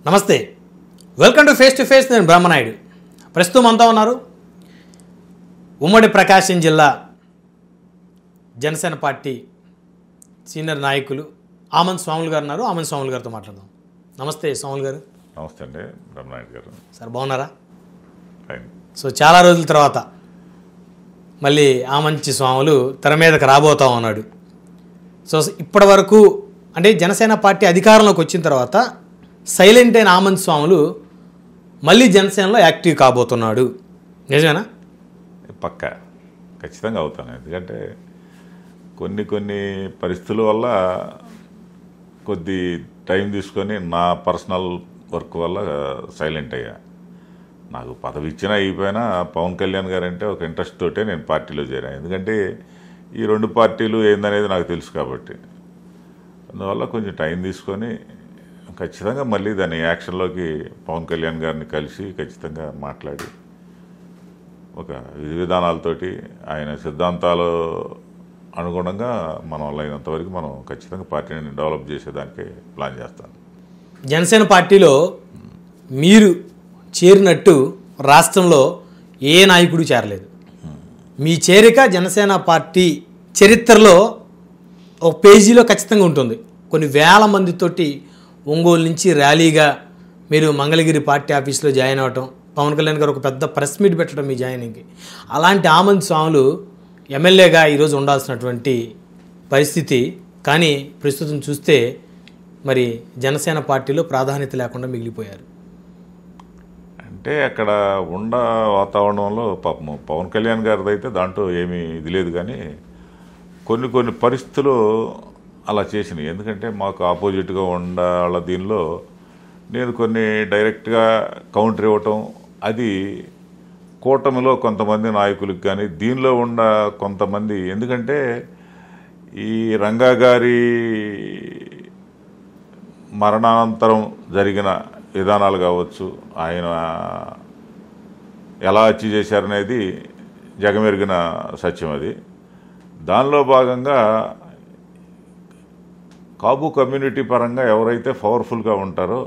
నమస్తే, welcome to face. నేను బ్రహ్మనాయుడు. ప్రస్తుతం అంతా ఉన్నారు ఉమ్మడి ప్రకాశం జిల్లా జనసేన పార్టీ సీనియర్ నాయకులు ఆమంత్ స్వాములు గారు ఉన్నారు. ఆమంత్ స్వాములు గారితో మాట్లాడదాం. నమస్తే స్వాములు గారు. నమస్తే అండి బ్రహ్మనాయుడు గారు. సార్ బాగున్నారా? సో చాలా రోజుల తర్వాత మళ్ళీ ఆమంచి స్వాములు తెర మీదకి రాబోతా ఉన్నాడు. సో ఇప్పటి వరకు అంటే జనసేన పార్టీ అధికారంలోకి వచ్చిన తర్వాత సైలెంట్ అయిన ఆమంచి స్వాములు మళ్ళీ జనసేనలో యాక్టివ్ కాబోతున్నాడు. నిజమేనా? పక్కా ఖచ్చితంగా అవుతాను. ఎందుకంటే కొన్ని పరిస్థితుల వల్ల కొద్ది టైం తీసుకొని నా పర్సనల్ వర్క్ వల్ల సైలెంట్ అయ్యా. నాకు పదవి ఇచ్చినా అయిపోయినా పవన్ కళ్యాణ్ గారు అంటే ఒక ఇంట్రెస్ట్ తోటే నేను పార్టీలో చేరాను. ఎందుకంటే ఈ రెండు పార్టీలు ఏందనేది నాకు తెలుసు కాబట్టి. అందువల్ల కొంచెం టైం తీసుకొని ఖచ్చితంగా మళ్ళీ దాని యాక్షన్లోకి పవన్ కళ్యాణ్ గారిని కలిసి ఖచ్చితంగా మాట్లాడి ఒక విధి విధానాలతోటి ఆయన సిద్ధాంతాలు అనుగుణంగా మన వల్ల అయినంతవరకు మనం ఖచ్చితంగా పార్టీని డెవలప్ చేసేదానికి ప్లాన్ చేస్తాను. జనసేన పార్టీలో మీరు చేరినట్టు రాష్ట్రంలో ఏ నాయకుడు చేరలేదు. మీ చేరిక జనసేన పార్టీ చరిత్రలో ఒక పేజీలో ఖచ్చితంగా ఉంటుంది. కొన్ని వేల మందితోటి ఒంగోలు నుంచి ర్యాలీగా మీరు మంగళగిరి పార్టీ ఆఫీస్లో జాయిన్ అవ్వటం, పవన్ కళ్యాణ్ గారు ఒక పెద్ద ప్రెస్ మీట్ పెట్టడం మీ జాయినింగ్కి. అలాంటి ఆమంత్ స్వాములు ఎమ్మెల్యేగా ఈరోజు ఉండాల్సినటువంటి పరిస్థితి. కానీ ప్రస్తుతం చూస్తే మరి జనసేన పార్టీలో ప్రాధాన్యత లేకుండా మిగిలిపోయారు. అంటే అక్కడ ఉన్న వాతావరణంలో పాపం పవన్ కళ్యాణ్ గారిది అయితే దాంట్లో ఏమీ ఇది లేదు. కానీ కొన్ని పరిస్థితులు అలా చేసినాయి. ఎందుకంటే మాకు ఆపోజిట్గా ఉండాల దీనిలో నేను కొన్ని డైరెక్ట్గా కౌంటర్ ఇవ్వటం, అది కూటమిలో కొంతమంది నాయకులకు కానీ దీనిలో ఉన్న కొంతమంది, ఎందుకంటే ఈ రంగా గారి మరణానంతరం జరిగిన విధానాలు కావచ్చు, ఆయన ఎలా అచీవ్ చేశారనేది జగమెరిగిన సత్యం. అది దానిలో భాగంగా కాపు కమ్యూనిటీ పరంగా ఎవరైతే పవర్ఫుల్గా ఉంటారో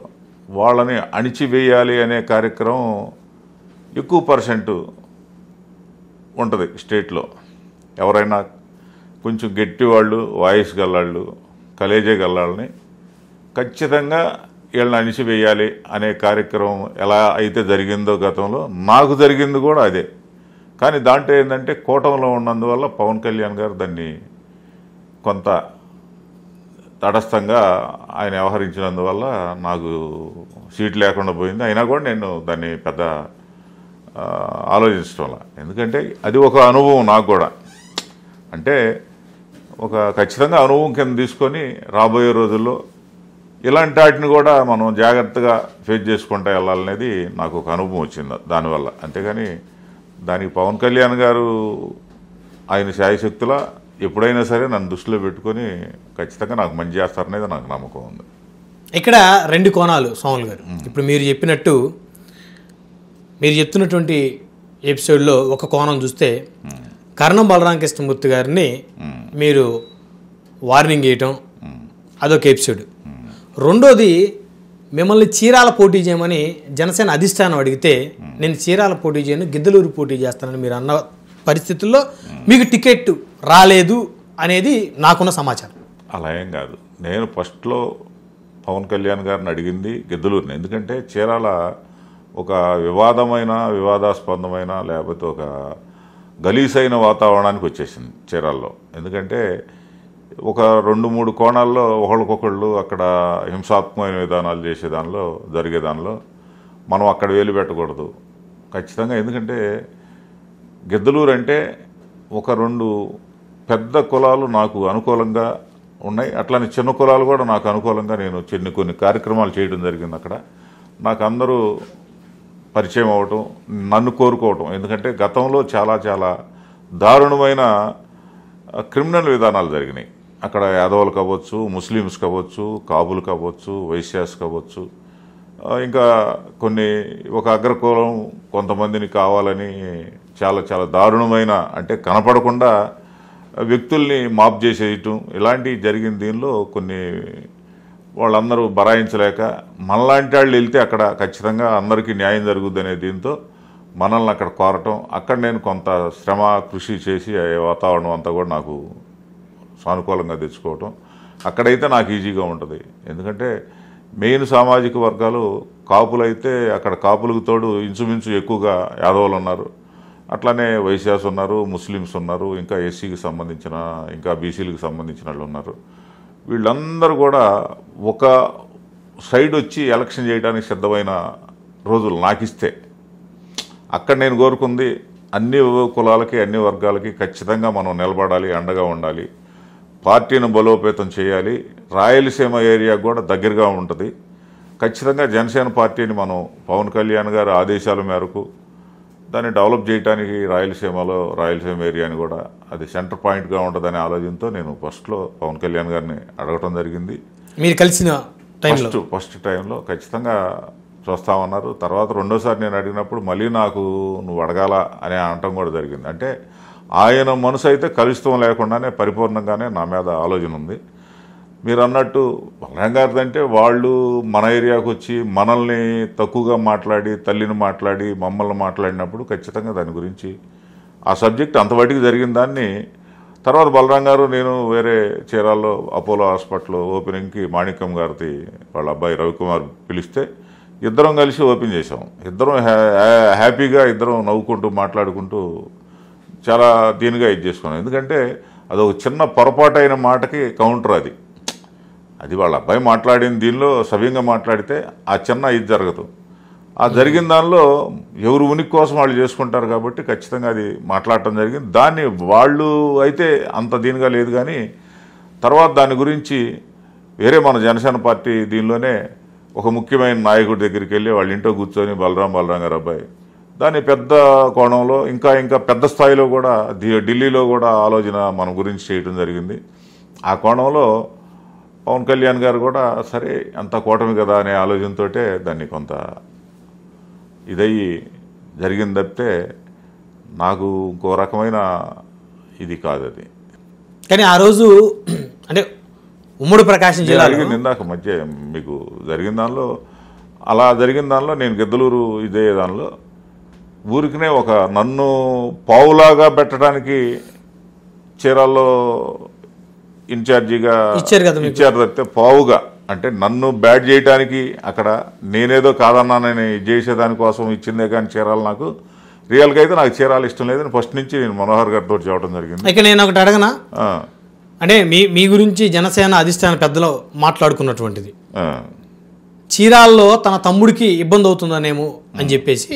వాళ్ళని అణిచివేయాలి అనే కార్యక్రమం ఎక్కువ పర్సెంట్ ఉంటుంది స్టేట్లో. ఎవరైనా కొంచెం గట్టి వాళ్ళు, వాయిస్ గల్లాళ్ళు, కలేజే గల్లాళ్ళని ఖచ్చితంగా వీళ్ళని అణిచివేయాలి అనే కార్యక్రమం ఎలా అయితే జరిగిందో గతంలో, నాకు జరిగింది కూడా అదే. కానీ దాంట్లో ఏంటంటే కూటమిలో ఉన్నందువల్ల పవన్ కళ్యాణ్ గారు దాన్ని కొంత తటస్థంగా ఆయన వ్యవహరించినందువల్ల నాకు సీట్ లేకుండా పోయింది. అయినా కూడా నేను దాన్ని పెద్ద ఆలోచించడం వల్ల, ఎందుకంటే అది ఒక అనుభవం నాకు కూడా. అంటే ఒక ఖచ్చితంగా అనుభవం కింద తీసుకొని రాబోయే రోజుల్లో ఇలాంటి వాటిని కూడా మనం జాగ్రత్తగా ఫేస్ చేసుకుంటూ వెళ్ళాలనేది నాకు ఒక అనుభవం వచ్చింది దానివల్ల. అంతేగాని దానికి పవన్ కళ్యాణ్ గారు ఆయన శాయశక్తుల ఎప్పుడైనా సరే నన్ను దృష్టిలో పెట్టుకొని ఖచ్చితంగా నాకు మంచి చేస్తారనేది నాకు నమ్మకం ఉంది. ఇక్కడ రెండు కోణాలు స్వాములు గారు. ఇప్పుడు మీరు చెప్పినట్టు మీరు చెప్తున్నటువంటి ఎపిసోడ్లో ఒక కోణం చూస్తే కర్ణం బలరామకృష్ణమూర్తి గారిని మీరు వార్నింగ్ చేయటం అదొక ఎపిసోడ్. రెండోది మిమ్మల్ని చీరాల పోటీ చేయమని జనసేన అధిష్టానం అడిగితే నేను చీరాల పోటీ చేయను, గిద్దలూరు పోటీ చేస్తానని మీరు అన్న పరిస్థితుల్లో మీకు టికెట్ రాలేదు అనేది నాకున్న సమాచారం. అలా ఏం కాదు. నేను ఫస్ట్లో పవన్ కళ్యాణ్ గారిని అడిగింది గిద్దలూరుని. ఎందుకంటే చీరాల ఒక వివాదాస్పదమైన లేకపోతే ఒక గలీసైన వాతావరణానికి వచ్చేసింది చీరాల్లో. ఎందుకంటే ఒక 2-3 కోణాల్లో ఒకళ్ళకొకళ్ళు అక్కడ హింసాత్మకమైన విధానాలు జరిగేదానిలో మనం అక్కడ వేలు పెట్టకూడదు ఖచ్చితంగా. ఎందుకంటే గిద్దలూరు అంటే ఒక 2 పెద్ద కులాలు నాకు అనుకూలంగా ఉన్నాయి, అట్లానే చిన్న కులాలు కూడా నాకు అనుకూలంగా నేను కొన్ని కార్యక్రమాలు చేయడం జరిగింది. అక్కడ నాకు అందరూ పరిచయం అవ్వటం, నన్ను కోరుకోవటం. ఎందుకంటే గతంలో చాలా దారుణమైన క్రిమినల్ విధానాలు జరిగినాయి అక్కడ. యాదవులు కావచ్చు, ముస్లిమ్స్ కావచ్చు, కాపులు కావచ్చు, వైశ్యాస్ కావచ్చు, ఇంకా ఒక అగ్రకులం కొంతమందిని కావాలని చాలా దారుణమైన, అంటే కనపడకుండా వ్యక్తుల్ని మాప్ చేసేయటం ఇలాంటివి జరిగిన దీనిలో కొన్ని వాళ్ళందరూ బరాయించలేక మనలాంటి వాళ్ళు వెళ్తే అక్కడ ఖచ్చితంగా అందరికీ న్యాయం జరుగుద్ది అనే దీంతో మనల్ని అక్కడ కోరటం, అక్కడ నేను కొంత శ్రమ కృషి చేసి ఆ వాతావరణం అంతా కూడా నాకు సానుకూలంగా తెచ్చుకోవటం, అక్కడైతే నాకు ఈజీగా ఉంటుంది. ఎందుకంటే మెయిన్ సామాజిక వర్గాలు కాపులైతే అక్కడ కాపులకు తోడు ఇంచుమించు ఎక్కువగా యాదవులు ఉన్నారు, అట్లానే వైశ్యాస్ ఉన్నారు, ముస్లిమ్స్ ఉన్నారు, ఇంకా ఎస్సీకి సంబంధించిన ఇంకా బీసీలకు సంబంధించిన వాళ్ళు ఉన్నారు. వీళ్ళందరూ కూడా ఒక సైడ్ వచ్చి ఎలక్షన్ చేయడానికి సిద్ధమైన రోజులు నాకిస్తే అక్కడ నేను కోరుకుంది అన్ని కులాలకి అన్ని వర్గాలకి ఖచ్చితంగా మనం నిలబడాలి, అండగా ఉండాలి, పార్టీని బలోపేతం చేయాలి, రాయలసీమ ఏరియా కూడా దగ్గరగా ఉంటుంది. ఖచ్చితంగా జనసేన పార్టీని మనం పవన్ కళ్యాణ్ గారి ఆదేశాల మేరకు దాన్ని డెవలప్ చేయడానికి రాయలసీమ ఏరియాని కూడా అది సెంటర్ పాయింట్గా ఉంటుందనే ఆలోచనతో నేను ఫస్ట్లో పవన్ కళ్యాణ్ గారిని అడగటం జరిగింది. మీరు కలిసిన ఫస్ట్ టైంలో ఖచ్చితంగా చూస్తామన్నారు. తర్వాత రెండోసారి నేను అడిగినప్పుడు మళ్ళీ నాకు నువ్వు అడగాల అనే అనటం కూడా జరిగింది. అంటే ఆయన మనసు అయితే కలుషితం లేకుండానే పరిపూర్ణంగానే నా మీద ఆలోచన ఉంది. మీరు అన్నట్టు బలరాం గారిది అంటే వాళ్ళు మన ఏరియాకు వచ్చి మనల్ని తక్కువగా మాట్లాడి తల్లిని మాట్లాడి మమ్మల్ని మాట్లాడినప్పుడు ఖచ్చితంగా దాని గురించి ఆ సబ్జెక్ట్ అంతవరకు జరిగిన దాన్ని తర్వాత బలరాం గారు నేను వేరే చీరాల్లో అపోలో హాస్పిటల్ ఓపెనింగ్కి మాణిక్యం గారిది వాళ్ళ అబ్బాయి రవికుమార్ పిలిస్తే ఇద్దరం కలిసి ఓపెన్ చేసాం. ఇద్దరం హ్యాపీగా ఇద్దరం నవ్వుకుంటూ మాట్లాడుకుంటూ చాలా దీనిగా ఇది చేసుకున్నాం. ఎందుకంటే అదొక చిన్న పొరపాటైన మాటకి కౌంటర్ అది వాళ్ళ అబ్బాయి మాట్లాడిన దీనిలో సవ్యంగా మాట్లాడితే ఆ చిన్న ఇది జరగదు. ఆ జరిగిన దానిలో ఎవరు ఉనికి కోసం వాళ్ళు చేసుకుంటారు కాబట్టి ఖచ్చితంగా అది మాట్లాడటం జరిగింది. దాన్ని వాళ్ళు అయితే అంత దీనిగా లేదు, కానీ తర్వాత దాని గురించి వేరే మన జనసేన పార్టీ దీనిలోనే ఒక ముఖ్యమైన నాయకుడి దగ్గరికి వెళ్ళి వాళ్ళ ఇంట్లో కూర్చొని బలరాం గారు అబ్బాయి దాన్ని పెద్ద కోణంలో ఇంకా పెద్ద స్థాయిలో కూడా ఢిల్లీలో కూడా ఆలోచన మన గురించి చేయడం జరిగింది. ఆ కోణంలో పవన్ కళ్యాణ్ గారు కూడా సరే అంత కూటమి కదా అనే ఆలోచనతో దాన్ని కొంత ఇదయ్యి జరిగింది తప్పితే నాకు ఇంకో రకమైన ఇది కాదు అది. కానీ ఆ రోజు అంటే ఉమ్మడి ప్రకాశం జిల్లా జరిగింది ఇందాక మధ్య మీకు జరిగిన దానిలో అలా జరిగిన దానిలో నేను గిద్దలూరు ఇదే దానిలో ఊరికినే ఒక నన్ను పావులాగా పెట్టడానికి చీరాల్లో ఇన్ఛార్జిగా ఇచ్చారు తప్పితే పావుగా అంటే నన్ను బ్యాట్ చేయడానికి అక్కడ నేనేదో కాదన్నానని చేసేదానికోసం ఇచ్చిందే కానీ చీరాలు నాకు రియల్గా అయితే నాకు చీరాలు ఇష్టం లేదని ఫస్ట్ నుంచి నేను మనోహర్ గారితో చెప్పడం జరిగింది. ఇక నేను ఒకటి అడగనా, అంటే మీ గురించి జనసేన అధిష్టాన పెద్దలు మాట్లాడుకున్నటువంటిది చీరాల్లో తన తమ్ముడికి ఇబ్బంది అవుతుందనేమో అని చెప్పేసి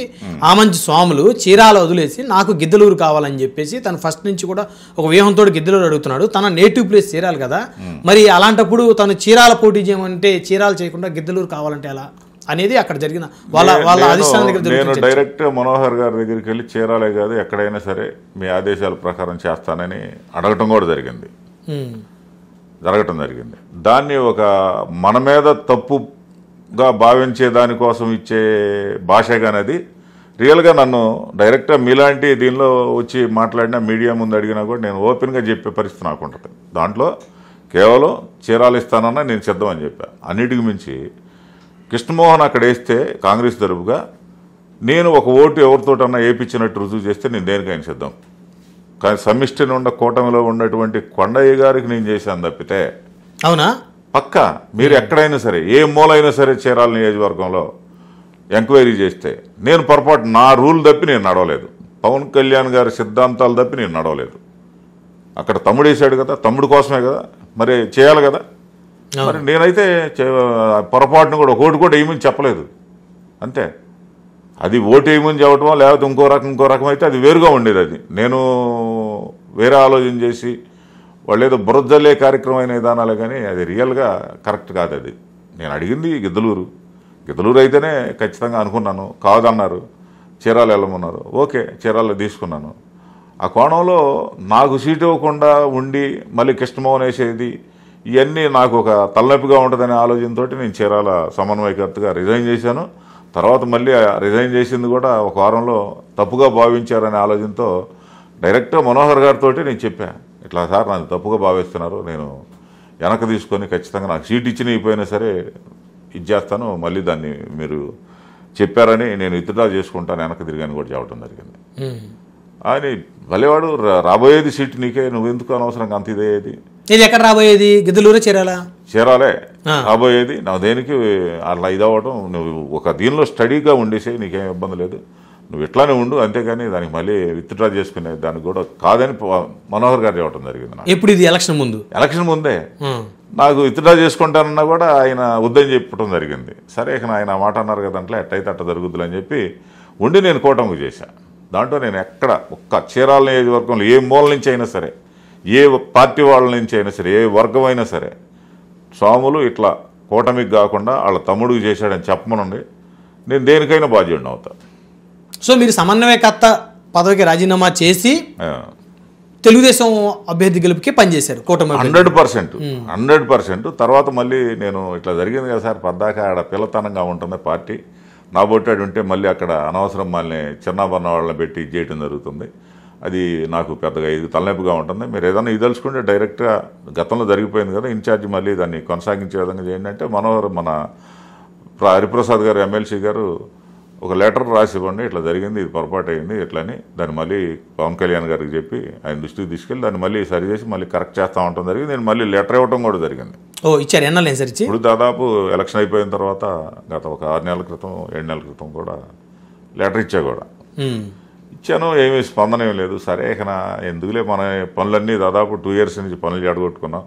ఆమంచి స్వాములు చీరాల వదిలేసి నాకు గిద్దలూరు కావాలని చెప్పేసి తను ఫస్ట్ నుంచి కూడా ఒక వ్యూహంతో గిద్దలూరు అడుగుతున్నాడు. తన నేటివ్ ప్లేస్ చీరాలు కదా, మరి అలాంటప్పుడు తను చీరాల పోటీ చేయమంటే చీరాలు చేయకుండా గిద్దలూరు కావాలంటే ఎలా అనేది అక్కడ జరిగిన వాళ్ళ అధిష్టానం దగ్గర. నేను డైరెక్ట్ మనోహర్ గారి దగ్గరికి వెళ్ళి చీరాలే కాదు ఎక్కడైనా సరే మీ ఆదేశాల ప్రకారం చేస్తానని అడగటం కూడా జరిగింది. దాన్ని ఒక మన మీద తప్పుగా భావించే దానికోసం ఇచ్చే భాషగానది రియల్గా నన్ను డైరెక్ట్గా మీలాంటి దీనిలో వచ్చి మాట్లాడినా మీడియా ముందు అడిగినా కూడా నేను ఓపెన్గా చెప్పే పరిస్థితి నాకు ఉంటుంది. దాంట్లో కేవలం చీరాలు ఇస్తానన్నా నేను సిద్ధమని చెప్పా. అన్నిటికి మించి కృష్ణమోహన్ అక్కడ వేస్తే కాంగ్రెస్ తరపుగా నేను ఒక ఓటు ఎవరితోటన్నా వేయించినట్టు రుజువు చేస్తే నేను దేనికైనా సిద్ధం. కానీ సమిష్టిని కూటమిలో ఉన్నటువంటి కొండయ్య గారికి నేను చేశాను తప్పితే అవునా పక్క మీరు ఎక్కడైనా సరే ఏ మూలైనా సరే చీరాల నియోజకవర్గంలో ఎంక్వైరీ చేస్తే నేను పొరపాటు నా రూల్ తప్పి నేను నడవలేదు, పవన్ కళ్యాణ్ గారి సిద్ధాంతాలు తప్పి నేను నడవలేదు. అక్కడ తమ్ముడు వేసాడు కదా, తమ్ముడు కోసమే కదా, మరి చేయాలి కదా. మరి నేనైతే పొరపాటును కూడా ఓటు కూడా వేయమని చెప్పలేదు అంతే. అది ఓటు వేయమని చెప్పటమో లేకపోతే ఇంకో రకం అయితే అది వేరుగా ఉండేది. అది నేను వేరే ఆలోచన చేసి వాళ్ళు ఏదో బురదల్లే కార్యక్రమం అయిన విధానాలే, కానీ అది రియల్గా కరెక్ట్ కాదు. అది నేను అడిగింది గిద్దలూరు అయితేనే ఖచ్చితంగా అనుకున్నాను. కాదన్నారు, చీరాలు వెళ్ళమన్నారు, ఓకే చీరాల్లో తీసుకున్నాను. ఆ కోణంలో నాకు సీటు ఇవ్వకుండా ఉండి మళ్ళీ కృష్ణమోహన్ వేసేది ఇవన్నీ నాకు ఒక తలనొప్పిగా ఉంటుందనే ఆలోచనతో నేను చీరాల సమన్వయకర్తగా రిజైన్ చేశాను. తర్వాత మళ్ళీ రిజైన్ చేసింది కూడా ఒక వారంలో తప్పుగా భావించారనే ఆలోచనతో డైరెక్ట్గా మనోహర్ గారితో నేను చెప్పాను, ఇట్లా సార్ నన్ను తప్పుగా భావిస్తున్నారు, నేను వెనక తీసుకొని ఖచ్చితంగా నాకు సీట్ ఇచ్చిన అయిపోయినా సరే ఇది చేస్తాను, మళ్ళీ దాన్ని మీరు చెప్పారని నేను విత్డ్రా చేసుకుంటాను వెనక తిరిగాని కూడా చెప్పడం జరిగింది. ఆయన భలేవాడు, రాబోయేది సీట్ నీకే, నువ్వెందుకు అనవసరంగా అంత ఇదేది, ఇది ఎక్కడ రాబోయేది, గిద్దలూరు చేరాలే రాబోయేది, నా దేనికి అట్లా ఇదవ్వడం, నువ్వు ఒక దీనిలో స్టడీగా ఉండేసే, నీకేం ఇబ్బంది లేదు, నువ్వు ఇట్లానే ఉండు, అంతేగాని దానికి మళ్ళీ విత్డ్రా చేసుకునే దానికి కూడా కాదని మనోహర్ గారు చెప్పడం జరిగింది. ఎప్పుడు ఇది ఎలక్షన్ ముందే నాకు విత్డ్రా చేసుకుంటానన్నా కూడా ఆయన వద్దని చెప్పడం జరిగింది. సరే ఇక ఆయన మాట అన్నారు కదా, అంటే ఎట్టయితే అట్ట జరుగుద్దులు అని చెప్పి ఉండి నేను కూటమికి చేశాను. దాంట్లో నేను ఎక్కడ ఒక్క చీరాల నియోజకవర్గంలో ఏ మూల నుంచి అయినా సరే, ఏ పార్టీ వాళ్ళ నుంచి అయినా సరే, ఏ వర్గం అయినా సరే, స్వాములు ఇట్లా కూటమికి కాకుండా వాళ్ళ తమ్ముడికి చేశాడని చెప్పమనండి, నేను దేనికైనా బాధ్యుడిని అవుతాను. సో మీరు సమన్వయకర్త పదవికి రాజీనామా చేసి తెలుగుదేశం అభ్యర్థి గెలుపుకి పనిచేశారు కూటమి 100%. తర్వాత మళ్ళీ నేను ఇట్లా జరిగింది కదా సార్, పద్దాక ఆడ పిల్లతనంగా ఉంటుంది పార్టీ, నా బొట్టాడు ఉంటే మళ్ళీ అక్కడ అనవసరం మళ్ళీ చిన్నబన్న వాళ్ళని పెట్టి చేయటం జరుగుతుంది. అది నాకు పెద్దగా ఇది తలనొప్పిగా ఉంటుంది. మీరు ఏదైనా ఇది తెలుసుకుంటే డైరెక్ట్గా గతంలో జరిగిపోయింది కదా, ఇన్ఛార్జి మళ్ళీ దాన్ని కొనసాగించే విధంగా చేయండి అంటే మనోహర్ మన హరిప్రసాద్ గారు ఎమ్మెల్సీ గారు ఒక లెటర్ రాసి ఇవ్వండి, ఇట్లా జరిగింది, ఇది పొరపాటు అయింది ఇట్లని, దాన్ని మళ్ళీ పవన్ కళ్యాణ్ గారికి చెప్పి ఆయన దృష్టికి తీసుకెళ్ళి దాన్ని మళ్ళీ సరి చేసి మళ్ళీ కరెక్ట్ చేస్తూ ఉండటం జరిగింది. నేను మళ్ళీ లెటర్ ఇవ్వడం కూడా జరిగింది. ఇచ్చారు ఎన్నాళ్ళు సార్ ఇచ్చి? ఇప్పుడు దాదాపు ఎలక్షన్ అయిపోయిన తర్వాత గత ఒక 6 నెలల క్రితం 7 నెలల క్రితం కూడా లెటర్ ఇచ్చా కూడా ఇచ్చాను. ఏమీ స్పందన ఏం లేదు. సరే ఇక ఎందుకులే, మన పనులన్నీ దాదాపు 2 years నుంచి పనులు జడగొట్టుకున్నాం.